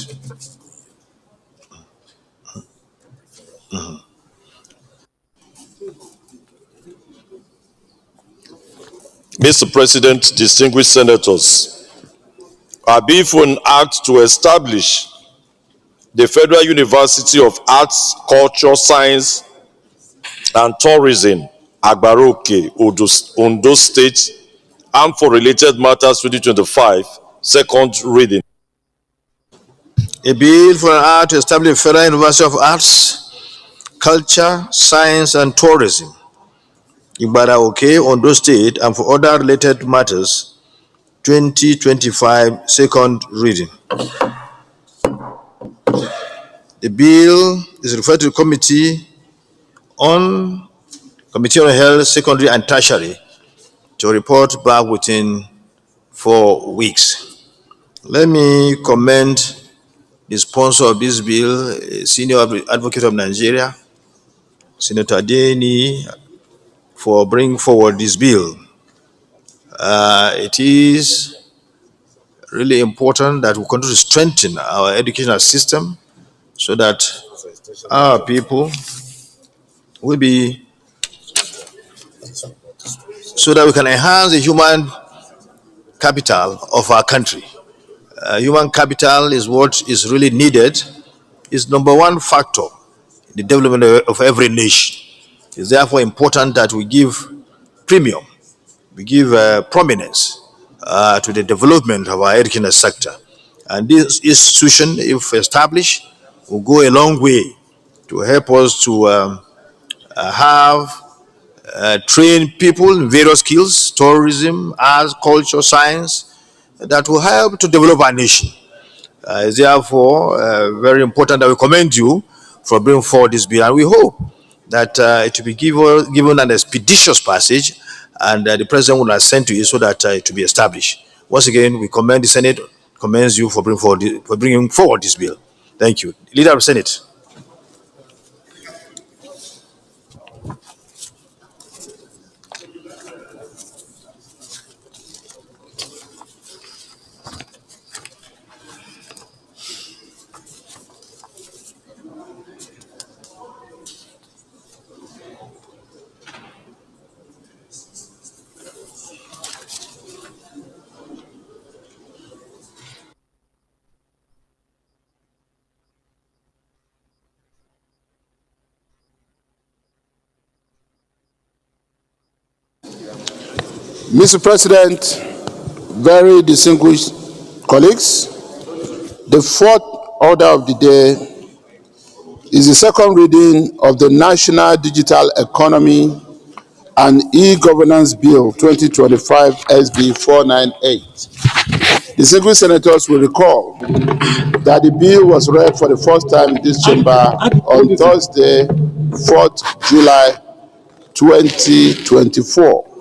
Mr. President, distinguished senators, I bill for an act to establish the Federal University of Arts, Culture, Science, and Tourism, Agbaroke, Ondo State, and for related matters 2025, second reading. A bill for an act to establish Federal University of Arts, Culture, Science, and Tourism, Igbaraoke, Ondo State, and for other related matters, 2025, second reading. The bill is referred to the Committee on Health, Secondary, and Tertiary to report back within 4 weeks. Let me commend the sponsor of this bill, Senior Advocate of Nigeria, Senator Adeni, for bringing forward this bill. It is really important that we continue to strengthen our educational system so that our people will be, so that we can enhance the human capital of our country. Human capital is what is really needed, is number one factor in the development of every nation. It's therefore important that we give premium, we give prominence to the development of our educational sector. And this institution, if established, will go a long way to help us to have trained people in various skills, tourism, arts, culture, science, that will help to develop our nation. It's therefore very important that we commend you for bringing forward this bill, and we hope that it will be given an expeditious passage, and the president will assent to it so that it will be established. Once again, we commend the Senate, commends you for bringing forward this bill. Thank you, Leader of the Senate. Mr. President, very distinguished colleagues, the fourth order of the day is the second reading of the National Digital Economy and E-Governance Bill 2025 SB 498. Distinguished senators will recall that the bill was read for the first time in this chamber on Thursday, 4th July 2024.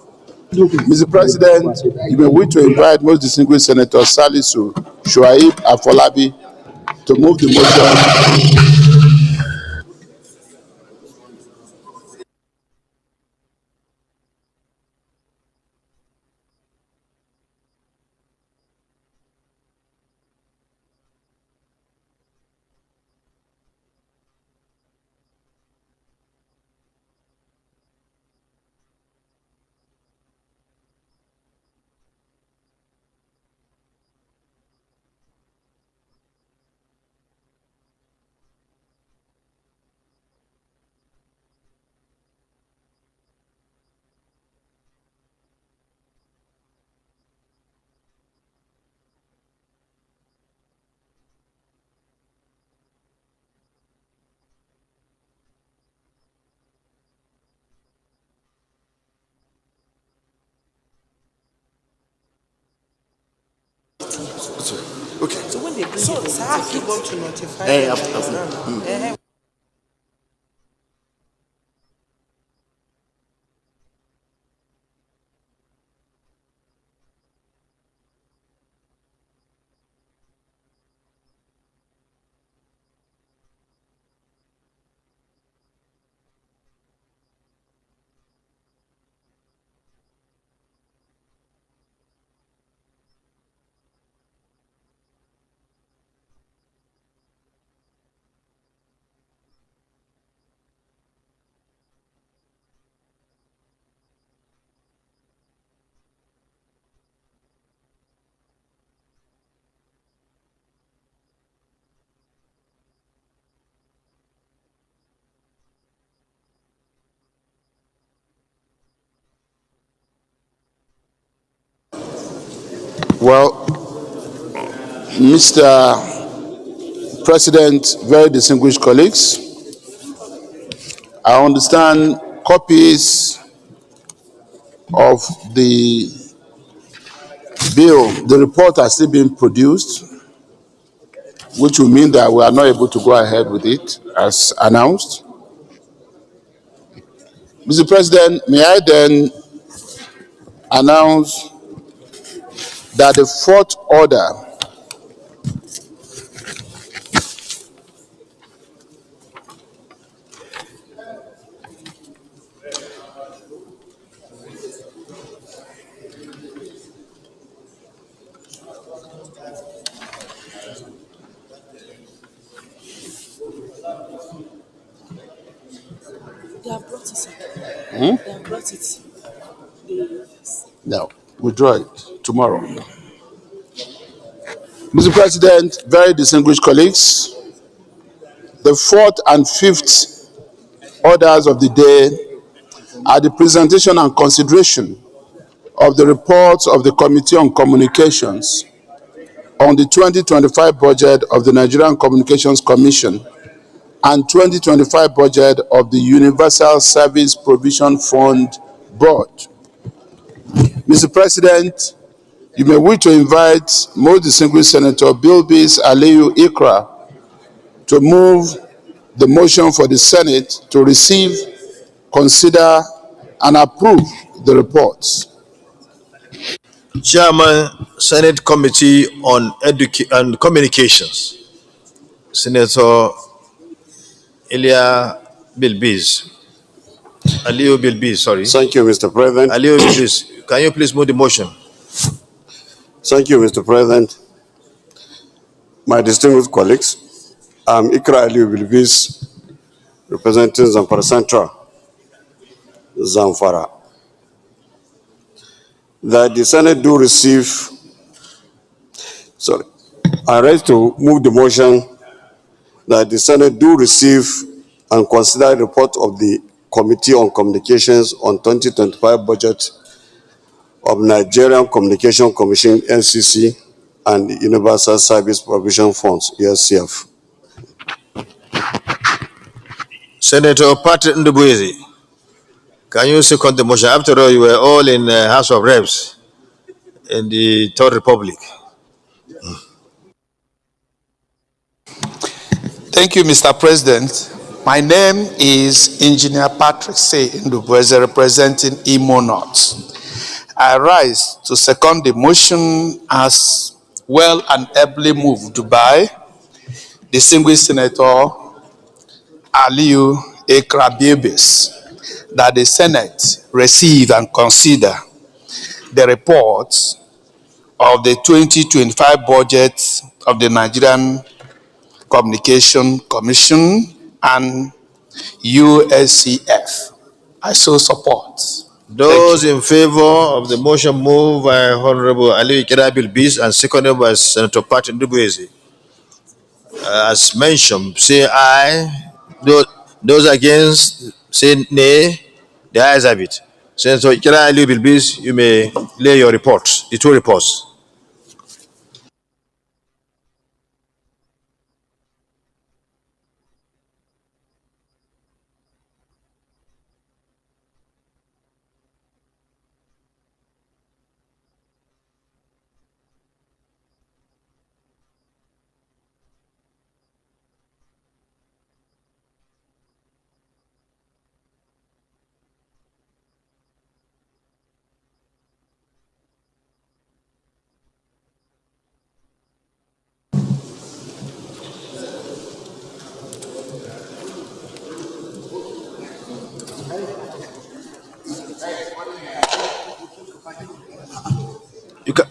Mr. President, you may wish to invite most distinguished Senator Salisu Shuaib Afolabi to move the motion. Okay. So when they bring it, I keep on to notify them. Well, Mr. President, very distinguished colleagues, I understand copies of the bill, the report are still being produced, which will mean that we are not able to go ahead with it as announced. Mr. President, may I then announce that the fourth order They have brought it, sir. They have brought it. no, withdraw it tomorrow. Mr. President, very distinguished colleagues, the fourth and fifth orders of the day are the presentation and consideration of the reports of the Committee on Communications on the 2025 budget of the Nigerian Communications Commission and 2025 budget of the Universal Service Provision Fund Board. Mr. President, you may wish to invite most distinguished Senator Bilbis Aliyu Ikra to move the motion for the Senate to receive, consider, and approve the reports. Chairman, Senate Committee on and Communications, Senator Elia Bilbiz. Aliu Bilbiz, sorry. Thank you, Mr. President. Aliu Bilbiz, can you please move the motion? Thank you, Mr. President. My distinguished colleagues, I'm Ikra Aliu Bilbis, representing Zamfara Central, Zamfara. That the Senate do receive, I rise to move the motion that the Senate do receive and consider the report of the Committee on Communications on 2025 budget of Nigerian Communication Commission, NCC, and the Universal Service Provision Funds, USCF. Senator Patrick Ndubuezi, can you second the motion? After all, you were all in the House of Reps in the Third Republic. Thank you, Mr. President. My name is Engineer Patrick C. Ndubueze, representing Imo North. I rise to second the motion as well and ably moved by distinguished Senator Aliu Ekrabibis, that the Senate receive and consider the reports of the 2025 budget of the Nigerian Communication Commission and USCF. I so support. Those in favor of the motion moved by Honorable Ali Bilbiz and seconded by Senator Patrick Ndubuezi, as mentioned, say aye. Those against, say nay. The ayes have it. Senator Ali Bilbiz, you may lay your report, the two reports.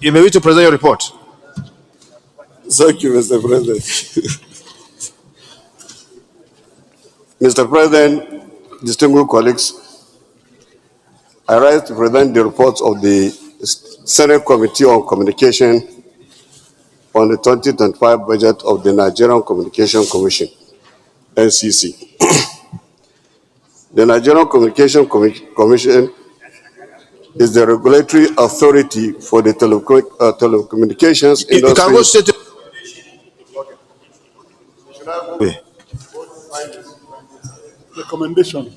You may wish to present your report. Thank you, Mr. President. Mr. President, distinguished colleagues, I rise to present the reports of the Senate Committee on Communication on the 2025 budget of the Nigerian Communication Commission, NCC. The Nigerian Communication Commission is the regulatory authority for the telecommunications industry. You can go straight to Recommendation.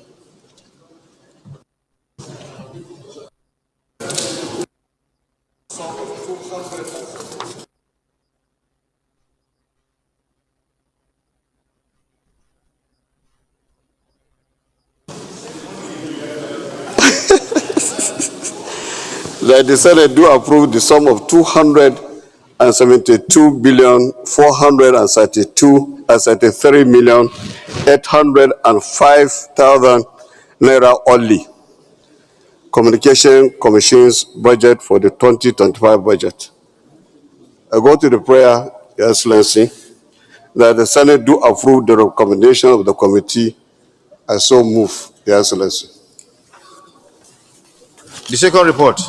That the Senate do approve the sum of 272,433,805,000 naira only. Communication Commission's budget for the 2025 budget. I go to the prayer, Your Excellency, that the Senate do approve the recommendation of the committee. I so move, Your Excellency. the second report.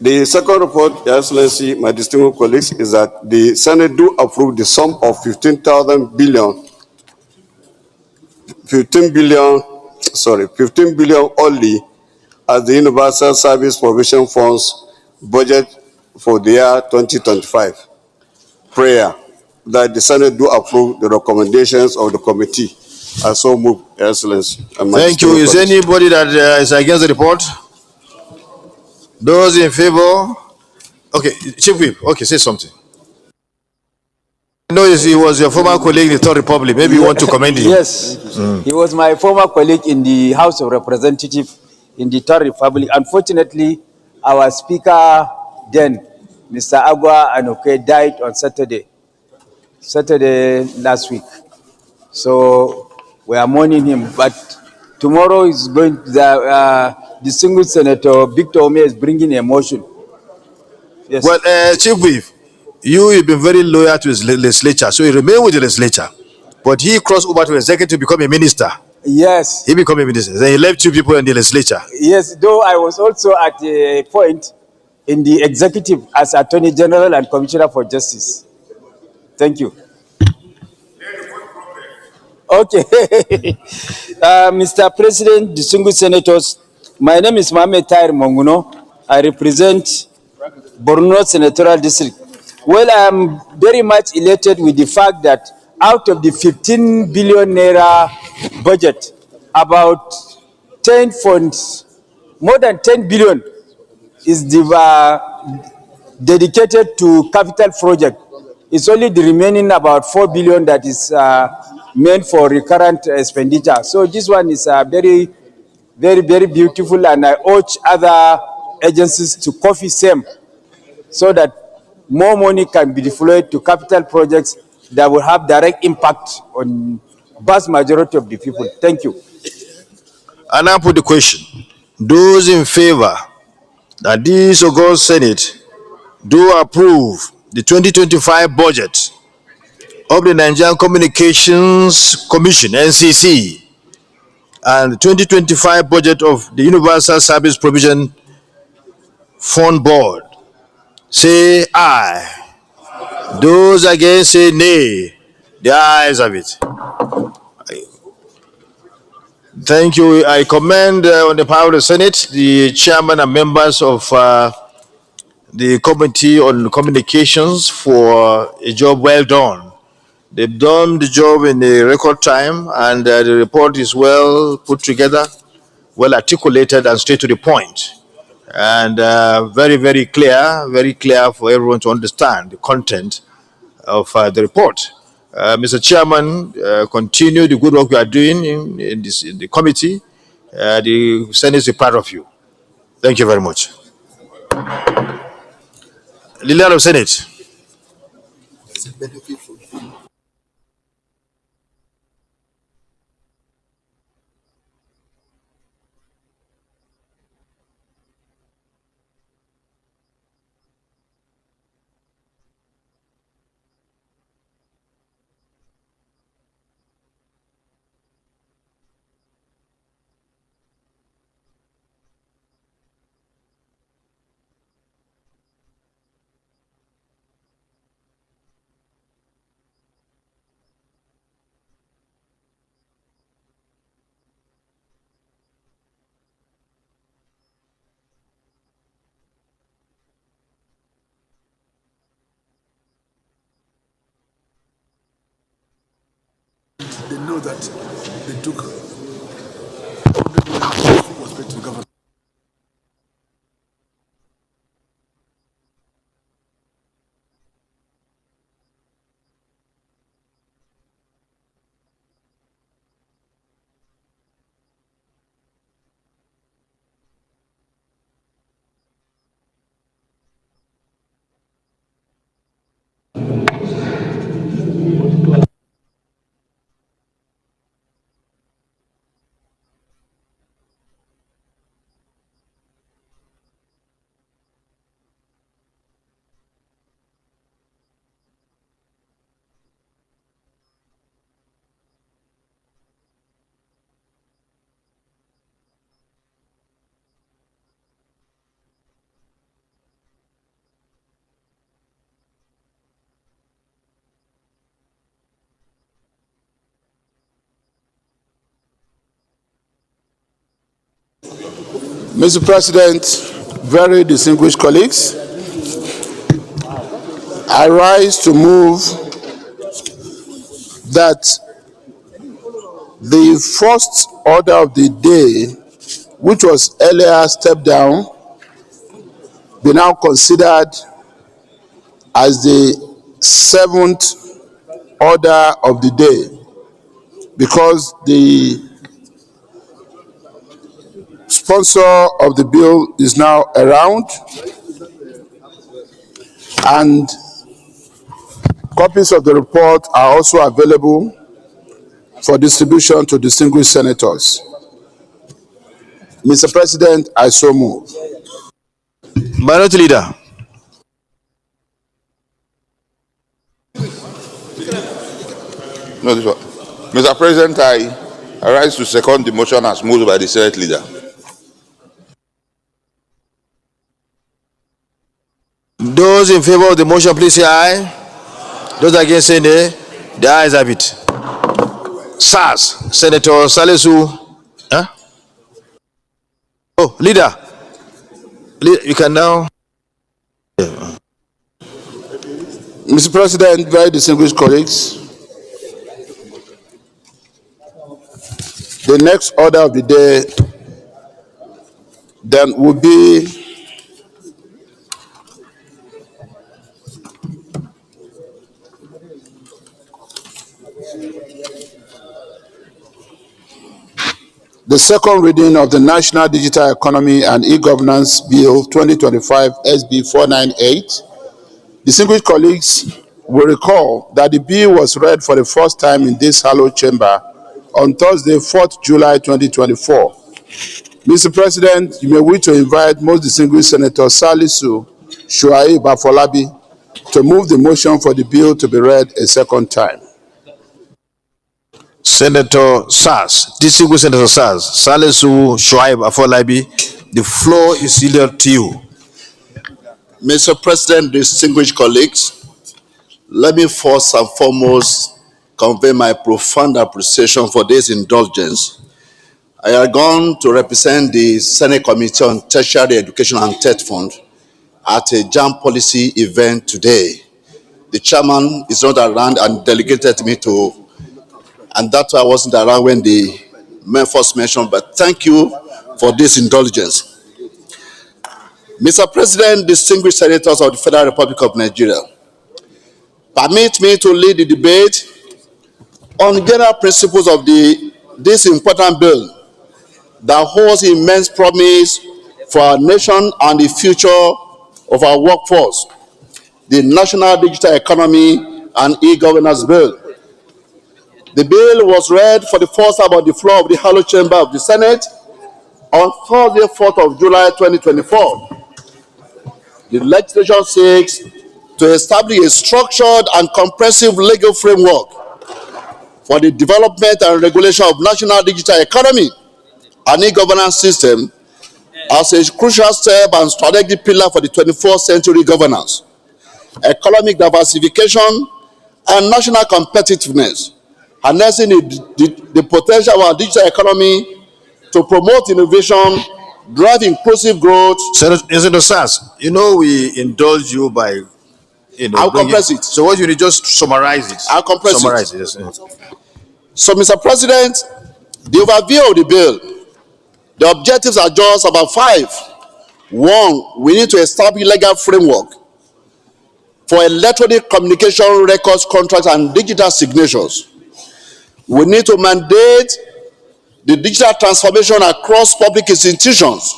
The second report, Your Excellency, my distinguished colleagues, is that the Senate do approve the sum of 15 billion only as the Universal Service Provision Funds budget for the year 2025. Prayer that the Senate do approve the recommendations of the committee. I so move, Your Excellency. Thank you. Is there anybody that is against the report? Those in favor Okay, Chief Whip. Okay, say something. I know he was your former colleague in the Third Republic. Maybe you want to commend him. Yes, he was my former colleague in the House of Representatives in the Third Republic. Unfortunately, our speaker then, Mr. Agua Anoke, died on Saturday last week. So we are mourning him. But tomorrow is going. The distinguished Senator Victor Ome is bringing a motion. Yes. Well, Chief Whip, you've been very loyal to his legislature, so he remained with the legislature. But he crossed over to executive to become a minister. Yes. He became a minister. Then he left two people in the legislature. Yes, though I was also at a point in the executive as Attorney General and Commissioner for Justice. Thank you. Okay. Mr. President, distinguished senators, my name is Mohamed Tahir Monguno. I represent Borno Senatorial District. Well, I'm very much elated with the fact that out of the 15 billion naira budget, about 10 funds, more than 10 billion is dedicated to capital project. It's only the remaining about 4 billion that is meant for recurrent expenditure. So this one is very, very, very beautiful, and I urge other agencies to copy same so that more money can be deployed to capital projects that will have direct impact on vast majority of the people. Thank you. And I put the question: those in favor that this August Senate do approve the 2025 budget of the Nigerian Communications Commission (NCC) and the 2025 budget of the Universal Service Provision Fund Board, say aye. Those against say nay. The ayes have it. Thank you. I commend on the power of the Senate the chairman and members of the Committee on Communications for a job well done. They've done the job in a record time, and the report is well put together, well articulated, and straight to the point. And very, very clear for everyone to understand the content of the report. Mr. Chairman, continue the good work you are doing in the committee. The Senate is proud of you. Thank you very much. Leader of Senate. They know that they took was paid to the government. Mr. President, very distinguished colleagues, I rise to move that the first order of the day, which was earlier stepped down, be now considered as the seventh order of the day, because the sponsor of the bill is now around, and copies of the report are also available for distribution to distinguished senators. Mr. President, I so move. Minority Leader. No, this one. Mr. President, I rise to second the motion as moved by the Senate Leader. Those in favor of the motion, please say aye. Those against, say nay. The ayes have it. SARS, Senator Salisu. Huh? Oh, Leader. You can now. Mr. President, very distinguished colleagues, the next order of the day then will be the second reading of the National Digital Economy and E-Governance Bill 2025 SB 498. Distinguished colleagues will recall that the bill was read for the first time in this hallowed chamber on Thursday, 4th July 2024. Mr. President, you may wish to invite most distinguished Senator Salisu Shuaib Afolabi to move the motion for the bill to be read a second time. Senator SARS, distinguished Senator SARS, Salisu Shuaib Afolabi, the floor is yielded to you. Mr. President, distinguished colleagues, let me first and foremost convey my profound appreciation for this indulgence. I am going to represent the Senate Committee on Tertiary Education and TED Fund at a JAM policy event today. The chairman is not around and delegated me to, and that's why I wasn't around when the man first mentioned, but thank you for this indulgence. Mr. President, distinguished senators of the Federal Republic of Nigeria, permit me to lead the debate on general principles of this important bill that holds immense promise for our nation and the future of our workforce, the National Digital Economy and E-Governance Bill. The bill was read for the first time on the floor of the Hallowed Chamber of the Senate on Thursday, 4th of July 2024. The legislation seeks to establish a structured and comprehensive legal framework for the development and regulation of national digital economy and e-governance system as a crucial step and strategic pillar for the 21st century governance, economic diversification, and national competitiveness, harnessing the potential of our digital economy to promote innovation, drive inclusive growth. Senator SARS, you know we indulge you by, I'll compress it. So what you need, just summarize it. I'll compress summarize it. Yes. So, Mr. President, the overview of the bill, the objectives are just about 5. 1, we need to establish legal framework for electronic communication records, contracts, and digital signatures. We need to mandate the digital transformation across public institutions,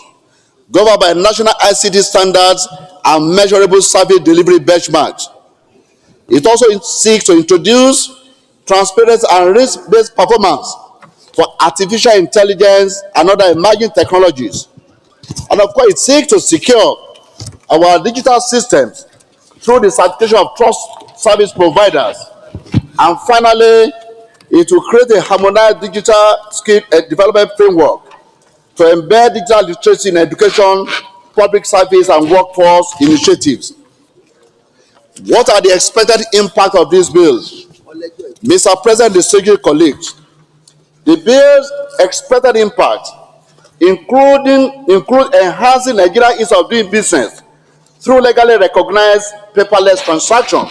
governed by national ICT standards and measurable service delivery benchmarks. It also seeks to introduce transparent and risk-based performance for artificial intelligence and other emerging technologies. And of course, it seeks to secure our digital systems through the certification of trust service providers. And finally, it will create a harmonized digital skill development framework to embed digital literacy in education, public service, and workforce initiatives. What are the expected impact of this bill? Mr. President, distinguished colleagues, the bill's expected impact include enhancing Nigeria's ease of doing business through legally recognized paperless transactions.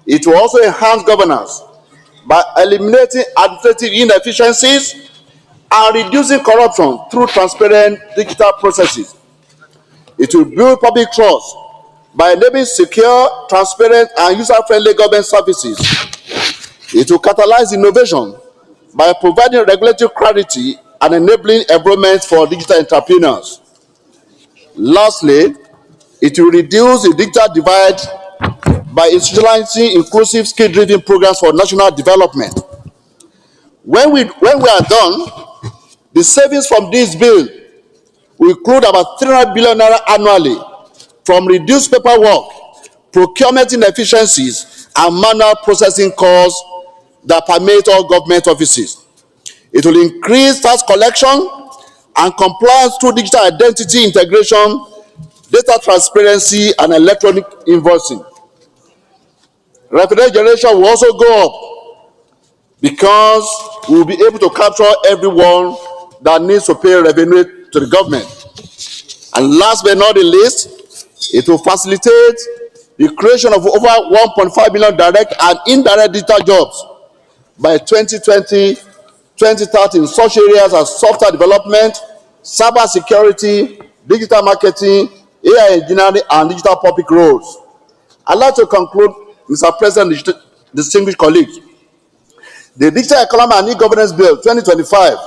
It will also enhance governance by eliminating administrative inefficiencies and reducing corruption through transparent digital processes. It will build public trust by enabling secure, transparent, and user-friendly government services. It will catalyze innovation by providing regulatory clarity and enabling environment for digital entrepreneurs. Lastly, it will reduce the digital divide by institutionalizing inclusive, skill-driven programs for national development. When we are done, the savings from this bill will include about 300 billion naira annually from reduced paperwork, procurement inefficiencies, and manual processing costs that permeate all government offices. It will increase tax collection and compliance through digital identity integration, data transparency, and electronic invoicing. Revenue generation will also go up because we will be able to capture everyone that needs to pay revenue to the government. And last but not the least, it will facilitate the creation of over 1.5 million direct and indirect digital jobs by 2020, 2030 in such areas as software development, cyber security, digital marketing, AI engineering, and digital public roles. I'd like to conclude, Mr. President, distinguished colleagues. The Digital Economy and E-Governance Bill 2025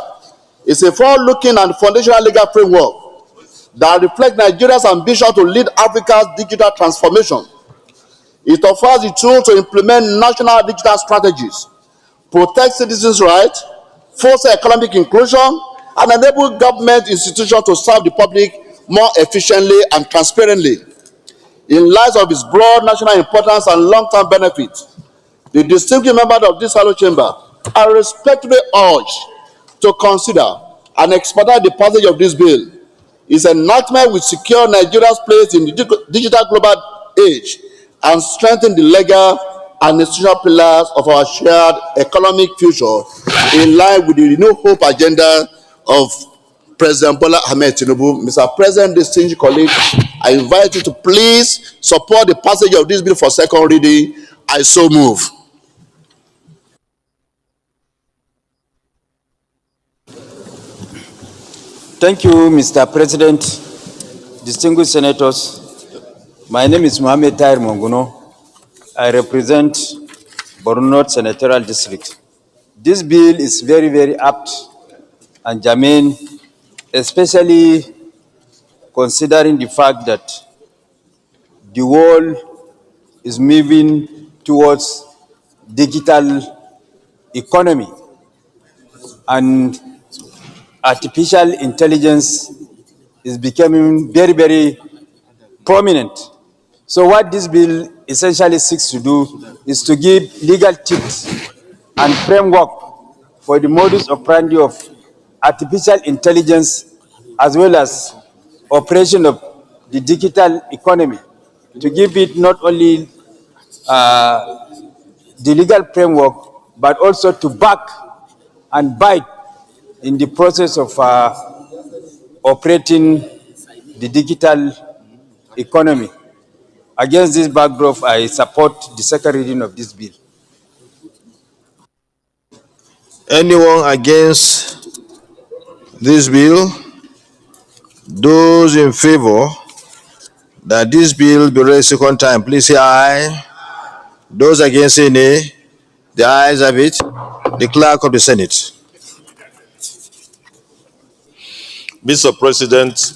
is a forward-looking and foundational legal framework that reflects Nigeria's ambition to lead Africa's digital transformation. It offers the tools to implement national digital strategies, protect citizens' rights, foster economic inclusion, and enable government institutions to serve the public more efficiently and transparently. In light of its broad national importance and long-term benefits, the distinguished members of this Hollow Chamber are respectfully urged to consider and expedite the passage of this bill. Its enactment will secure Nigeria's place in the digital global age and strengthen the legal and institutional pillars of our shared economic future in line with the New Hope agenda of President Bola Ahmed Tinubu. Mr. President, distinguished colleagues, I invite you to please support the passage of this bill for second reading. I so move. Thank you, Mr. President, distinguished senators. My name is Mohamed Tahir Monguno. I represent Borno North Senatorial District. This bill is very, very apt and germane, especially considering the fact that the world is moving towards digital economy and artificial intelligence is becoming very, very prominent. So what this bill essentially seeks to do is to give legal tips and framework for the modus operandi of artificial intelligence as well as operation of the digital economy, to give it not only the legal framework, but also to back and bite in the process of operating the digital economy. Against this backdrop, I support the second reading of this bill. Anyone against this bill? Those in favor that this bill be read second time, please say aye. Those against say nay. The ayes have it. The clerk of the Senate. Mr. President,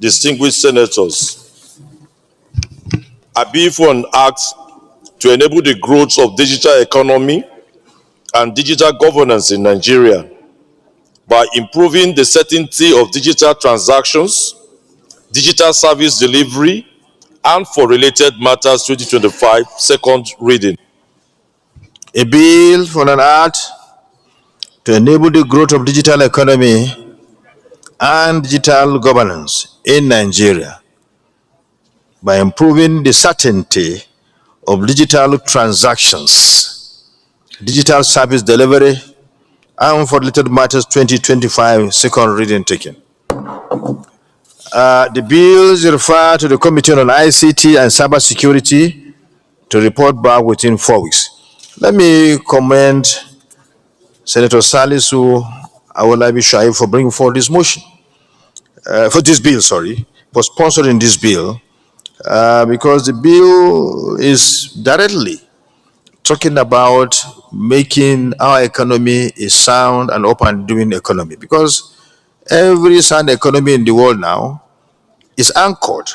distinguished senators, I bill for an act to enable the growth of digital economy and digital governance in Nigeria by improving the certainty of digital transactions, digital service delivery, and for related matters 2025, second reading. A bill for an act to enable the growth of digital economy and digital governance in Nigeria by improving the certainty of digital transactions, digital service delivery, and for related matters 2025, second reading taken. The bills refer to the Committee on ICT and Cybersecurity to report back within 4 weeks. Let me commend Senator Salisu Awolabi Shaib for bringing forward this motion, for this bill, for sponsoring this bill, because the bill is directly talking about making our economy a sound and up and doing economy. Because every sound economy in the world now is anchored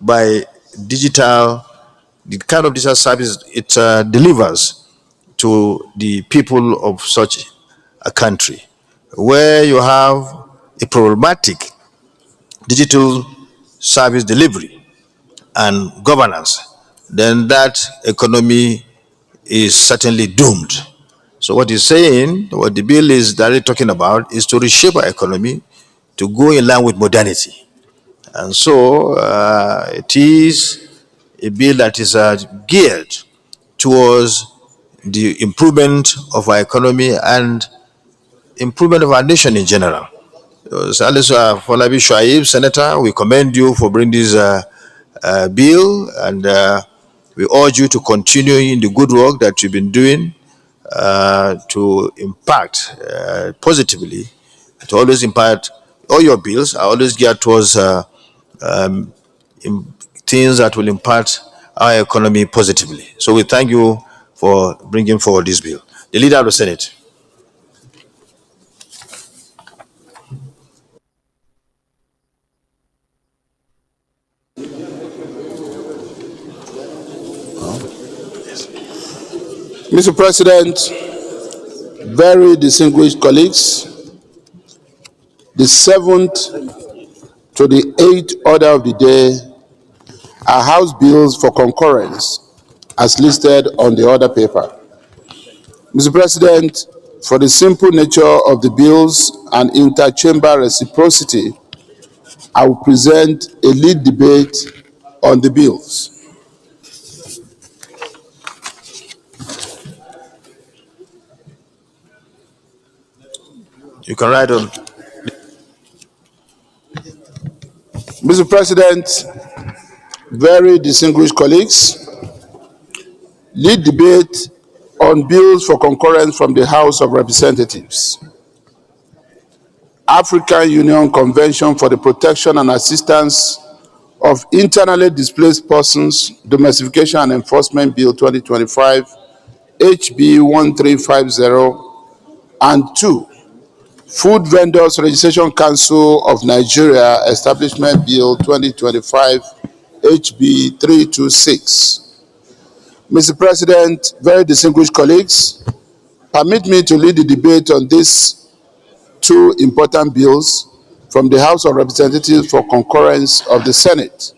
by digital, the kind of digital service it delivers to the people of such a country. Where you have a problematic digital service delivery and governance, then that economy is certainly doomed. So what he's saying, what the bill is directly talking about, is to reshape our economy to go in line with modernity. And so it is a bill that is geared towards the improvement of our economy and improvement of our nation in general. Salisu Folabi Shuaib, Senator, we commend you for bringing this bill, and we urge you to continue in the good work that you've been doing to impact positively, to always impact. All your bills are always geared towards um, things that will impact our economy positively. So we thank you for bringing forward this bill. The Leader of the Senate. Mr. President, very distinguished colleagues, the seventh to the eighth order of the day are House bills for concurrence as listed on the order paper. Mr. President, for the simple nature of the bills and interchamber reciprocity, I will present a lead debate on the bills. You can write on. Mr. President, very distinguished colleagues, lead debate on bills for concurrence from the House of Representatives. African Union Convention for the Protection and Assistance of Internally Displaced Persons, Domestication and Enforcement Bill 2025, HB 1350, and 2, Food Vendors Registration Council of Nigeria Establishment Bill 2025, HB 326. Mr. President, very distinguished colleagues, permit me to lead the debate on these two important bills from the House of Representatives for concurrence of the Senate.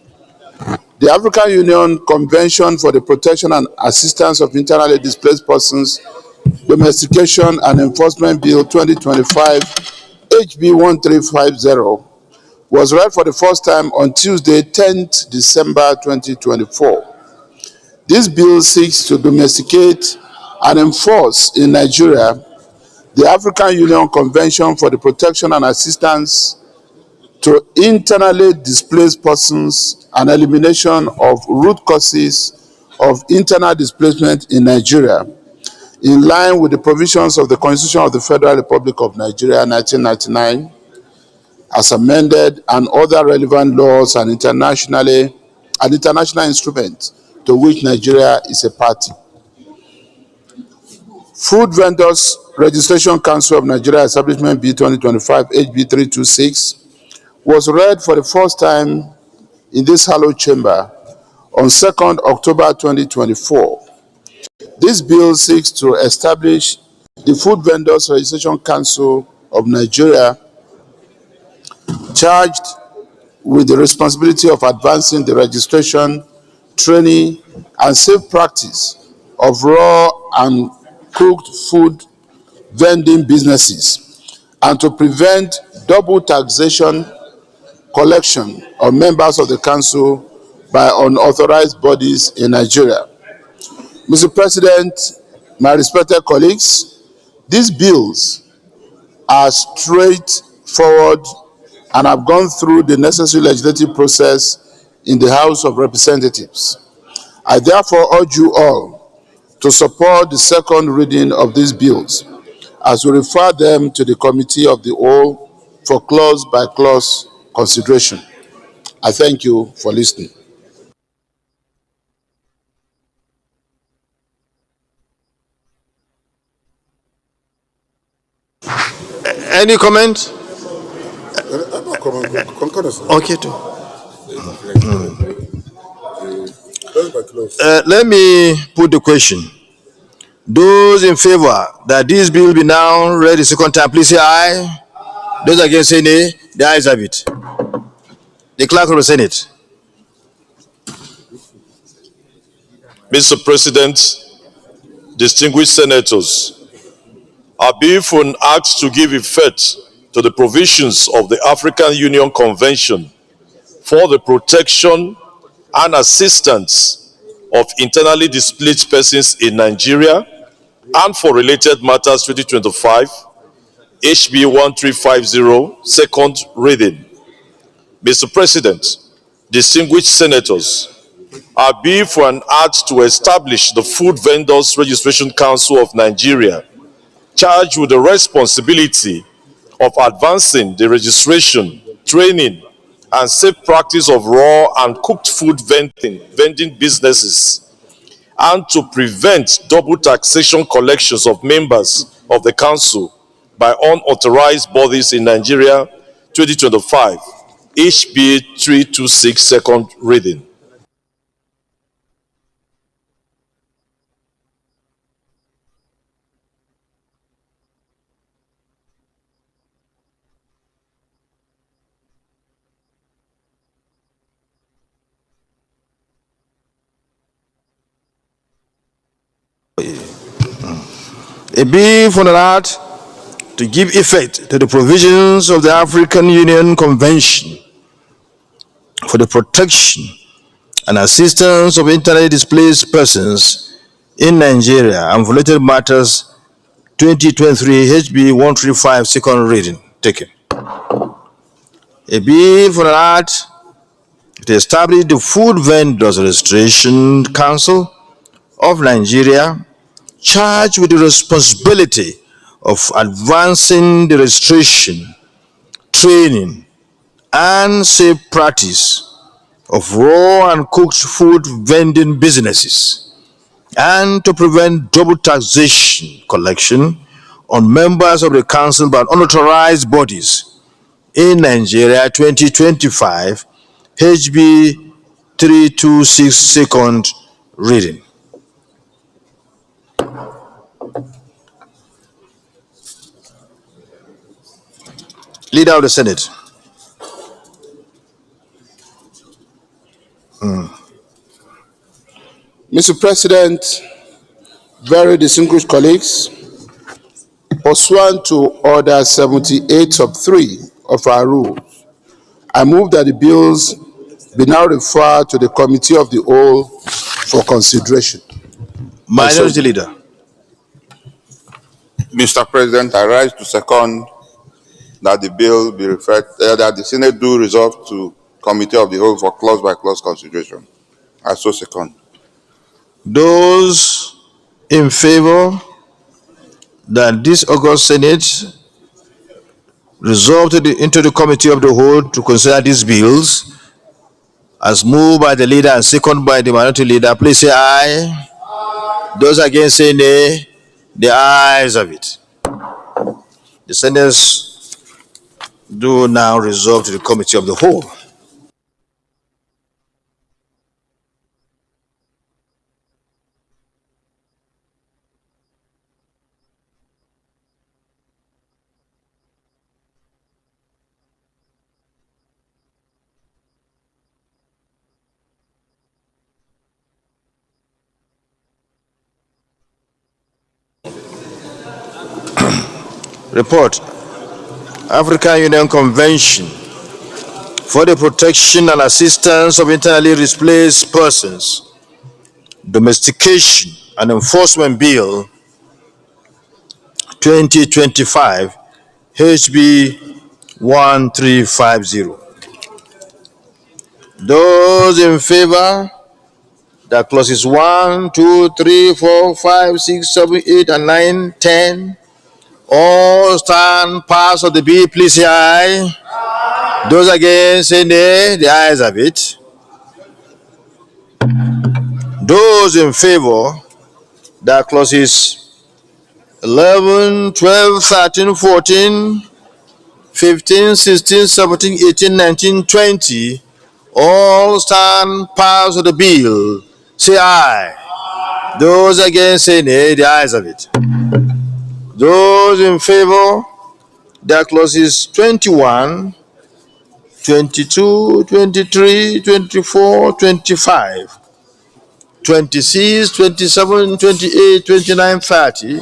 The African Union Convention for the Protection and Assistance of Internally Displaced Persons, Domestication and Enforcement Bill 2025, HB 1350, was read for the first time on Tuesday, 10th December 2024. This bill seeks to domesticate and enforce in Nigeria the African Union Convention for the Protection and Assistance to Internally Displaced Persons and elimination of root causes of internal displacement in Nigeria, in line with the provisions of the Constitution of the Federal Republic of Nigeria 1999, as amended, and other relevant laws and international instruments to which Nigeria is a party. Food Vendors Registration Council of Nigeria Establishment Bill 2025, HB 326, was read for the first time in this hallowed chamber on 2nd October 2024. This bill seeks to establish the Food Vendors Registration Council of Nigeria, charged with the responsibility of advancing the registration, training, and safe practice of raw and cooked food vending businesses, and to prevent double taxation collection of members of the council by unauthorized bodies in Nigeria. Mr. President, my respected colleagues, these bills are straightforward and have gone through the necessary legislative process in the House of Representatives. I therefore urge you all to support the second reading of these bills as we refer them to the Committee of the Whole for clause-by-clause consideration. I thank you for listening. Any comment? Okay. Let me put the question. Those in favor that this bill be now read the second time, please say aye. Those against say nay. The ayes have it. The clerk will present it. Mr. President, distinguished senators, I be for an act to give effect to the provisions of the African Union Convention for the protection and assistance of internally displaced persons in Nigeria and for related matters 2025, HB 1350, second reading. Mr. President, distinguished senators, I be for an act to establish the Food Vendors Registration Council of Nigeria, charged with the responsibility of advancing the registration, training, and safe practice of raw and cooked food vending businesses, and to prevent double taxation collections of members of the council by unauthorized bodies in Nigeria 2025, HB 326, second reading. A bill for an act to give effect to the provisions of the African Union Convention for the protection and assistance of internally displaced persons in Nigeria and for related matters 2023 HB 135, second reading. Taken. A bill for an act to establish the Food Vendors Registration Council of Nigeria, charged with the responsibility of advancing the registration, training, and safe practice of raw and cooked food vending businesses, and to prevent double taxation collection on members of the council by unauthorized bodies in Nigeria 2025, HB 326, second reading. Leader of the Senate. Mr. President, very distinguished colleagues, pursuant to Order 78 of 3 of our rules, I move that the bills be now referred to the Committee of the Whole for consideration. Minority Leader. Mr. President, I rise to second that the bill be referred, that the Senate do resolve to Committee of the Whole for clause-by-clause consideration. I so second. Those in favor that this August Senate resolved into the Committee of the Whole to consider these bills as moved by the leader and seconded by the minority leader, please say aye. Those against say nay. The ayes of it. The senators do now resolve to the Committee of the Whole. Report. African Union Convention for the protection and assistance of internally displaced persons, Domestication and Enforcement Bill 2025, HB 1350. Those in favor that clauses 1, 2, 3, 4, 5, 6, 7, 8, and 9, 10 all stand pass of the bill, please say aye. Those against say nay. The ayes have it. Those in favor that clauses 11, 12, 13, 14, 15, 16, 17, 18, 19, 20, all stand passed of the bill. Say aye. Those against say nay. The ayes of it. Those in favor, that clauses 21, 22, 23, 24, 25, 26, 27, 28, 29, 30,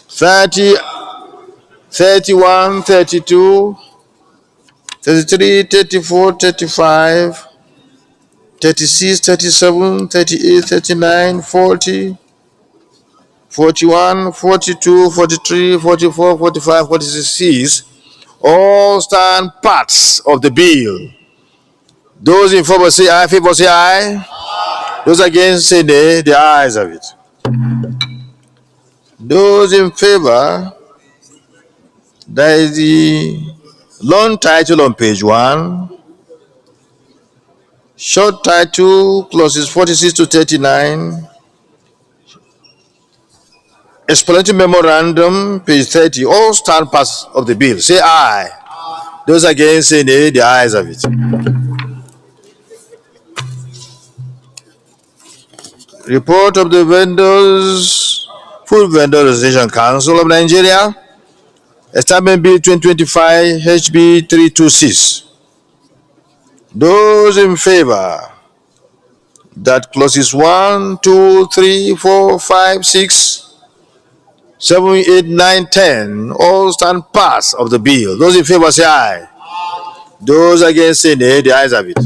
30, 31, 32, 33, 34, 35, 36, 37, 38, 39, 40, 41, 42, 43, 44, 45, 46, all stand parts of the bill. Those in favor say aye, favor say aye. Those against say nay, the ayes of it. Those in favor, there is the long title on page 1, short title, clauses 46 to 39, explanatory memorandum, page 30, all stand parts of the bill. Say aye. Those against say nay, the ayes of it. Report of the Vendors, Food Vendor Association Council of Nigeria, Establishment Bill 2025 HB 326. Those in favor that clauses 1, 2, 3, 4, 5, 6, 7, 8, 9, 10 all stand pass of the bill. Those in favor say aye. Those against say nay, the ayes have it.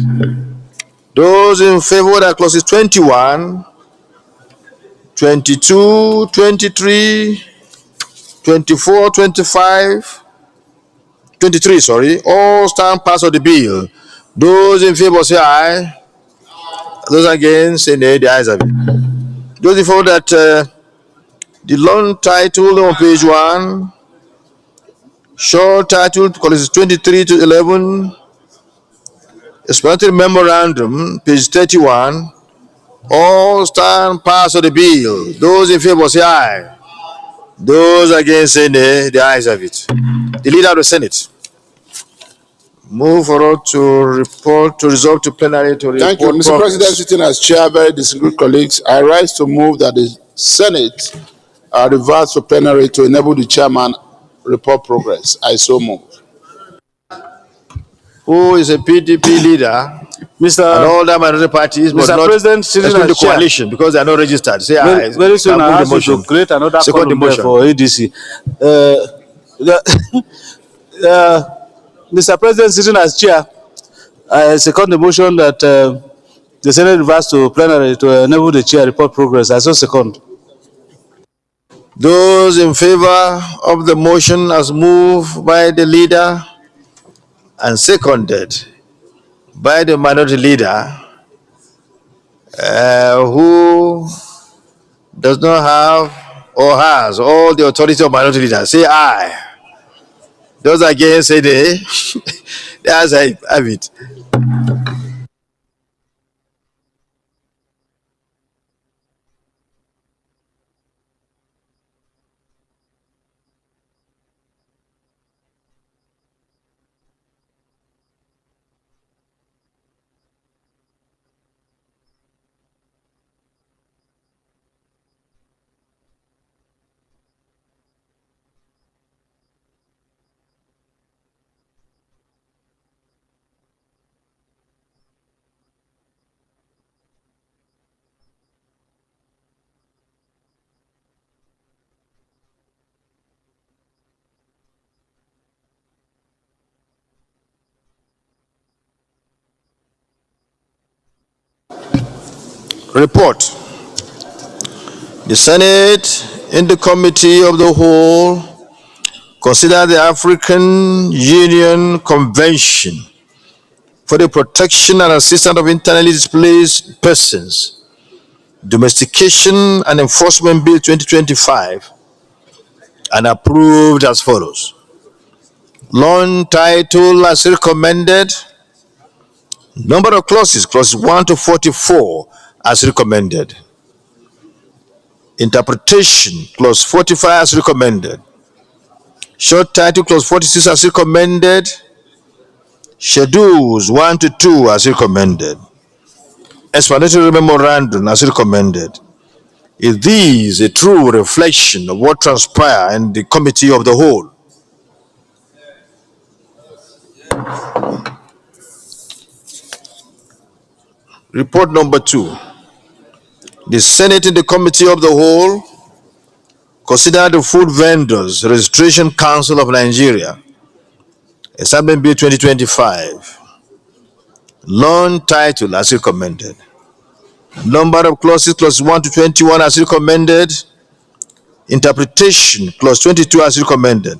Those in favor that clauses 21, 22, 23, 24, 25, 23, sorry, all stand pass of the bill. Those in favor say aye. Those against say nay, the ayes have it. Those in favor that the long title on page 1, short title, clauses 23 to 11, explanatory memorandum, page 31, all stand pass of the bill. Those in favor say aye. Those against say nay, the ayes have it. The leader of the Senate. Move forward to report, to resolve to plenary to report. Thank you, Mr. President. Sitting as chair, very distinguished colleagues, I rise to move that the Senate reverts to plenary to enable the chairman report progress. I so move. Who is a PDP leader? And all the minority parties, but Mr. not President, sitting the as chair. coalition because they are not registered. Say aye. Very soon Can I move the ask you motion. to create another Second the column there motion. for ADC. Mr. President, sitting as chair, I second the motion that the Senate reverts to plenary to enable the chair report progress. I so second. Those in favor of the motion as moved by the leader and seconded by the minority leader, who does not have or has all the authority of minority leader, say aye. Those against say nay. That's how I have it. Report. The Senate, in the Committee of the Whole, consider the African Union Convention for the Protection and Assistance of Internally Displaced Persons, Domestication and Enforcement Bill 2025, and approved as follows. Long title as recommended. Number of clauses, clauses 1 to 44 as recommended. Interpretation, clause 45 as recommended. Short title clause 46 as recommended. Schedules 1 to 2 as recommended. Explanatory memorandum as recommended. Is this a true reflection of what transpired in the committee of the whole? Report number 2. The Senate in the committee of the whole considered the Food Vendors Registration Council of Nigeria, Establishment Bill 2025, long title as recommended. Number of clauses, clause 1 to 21 as recommended. Interpretation, clause 22 as recommended.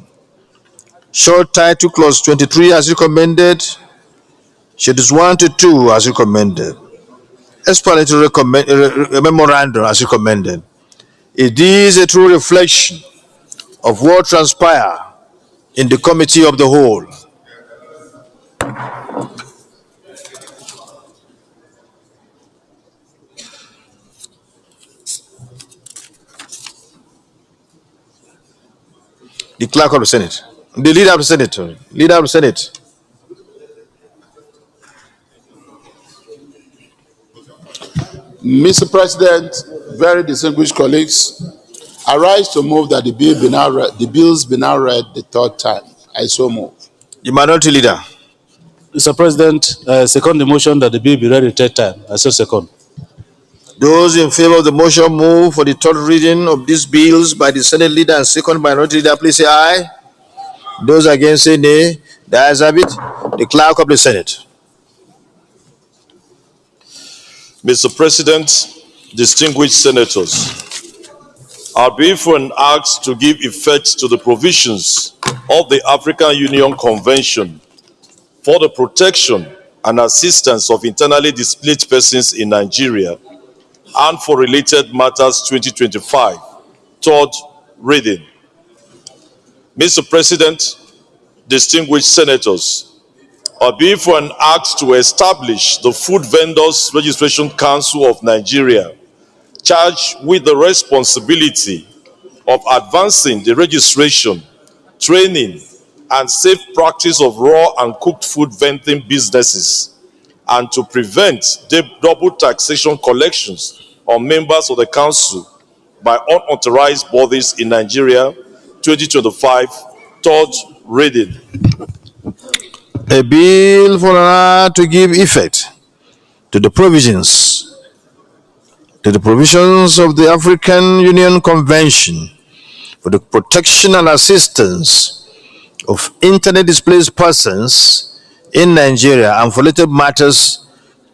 Short title, clause 23 as recommended. Schedules 1 to 2 as recommended. Explanatory memorandum as recommended. It is a true reflection of what transpired in the committee of the whole. The clerk of the Senate, the leader of the Senate, leader of the Senate. Mr. President, very distinguished colleagues, I rise to move that the bills be now read the third time. I so move. The minority leader. Mr. President, second the motion that the bill be read the third time. I so second. Those in favor of the motion move for the third reading of these bills by the Senate leader and second minority leader, please say aye. Those against say nay. The ayes have it. The clerk of the Senate. Mr. President, distinguished senators, I brief and asked to give effect to the provisions of the African Union Convention for the protection and assistance of internally displaced persons in Nigeria and for related matters 2025, third reading. Mr. President, distinguished senators, I brief and asked to establish the Food Vendors Registration Council of Nigeria, charged with the responsibility of advancing the registration, training, and safe practice of raw and cooked food vending businesses, and to prevent double taxation collections on members of the council by unauthorized bodies in Nigeria, 2025, third reading. A bill for to give effect to the provisions of the African Union Convention for the protection and assistance of internally displaced persons in Nigeria and for related matters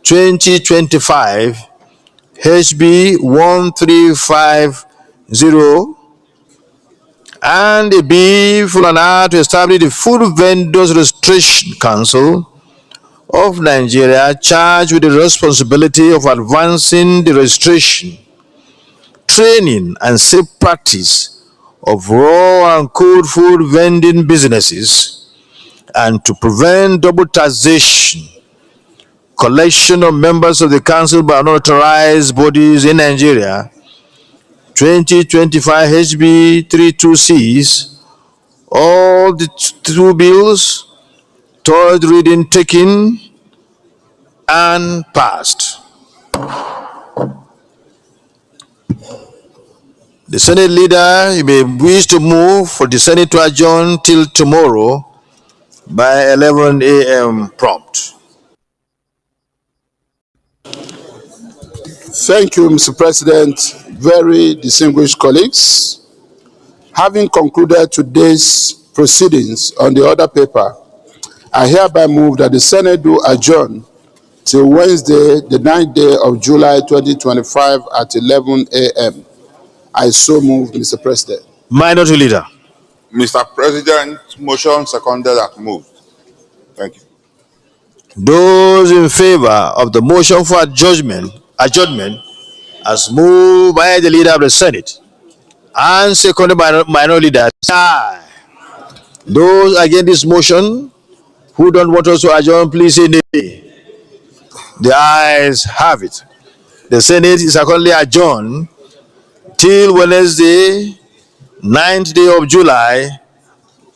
2025 HB 1350 and a bill for to establish the Food Vendors Registration Council of Nigeria, charged with the responsibility of advancing the registration, training, and safe practice of raw and cold food vending businesses, and to prevent double taxation, collection of members of the council by unauthorized bodies in Nigeria, 2025 HB 32Cs, all the two bills, third reading taken and passed. The Senate leader, you may wish to move for the Senate to adjourn till tomorrow by 11 a.m. prompt. Thank you, Mr. President. Very distinguished colleagues. Having concluded today's proceedings on the other paper, I hereby move that the Senate do adjourn till Wednesday, the 9th day of July 2025 at 11 a.m. I so move, Mr. President. Minority Leader. Mr. President, motion seconded as moved. Thank you. Those in favor of the motion for adjournment as moved by the leader of the Senate and seconded by minority leader, aye. Those against this motion who don't want us to adjourn, please say nay. The ayes have it. The Senate is accordingly adjourned till Wednesday, 9th day of July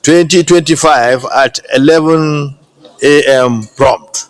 2025 at 11 a.m. prompt.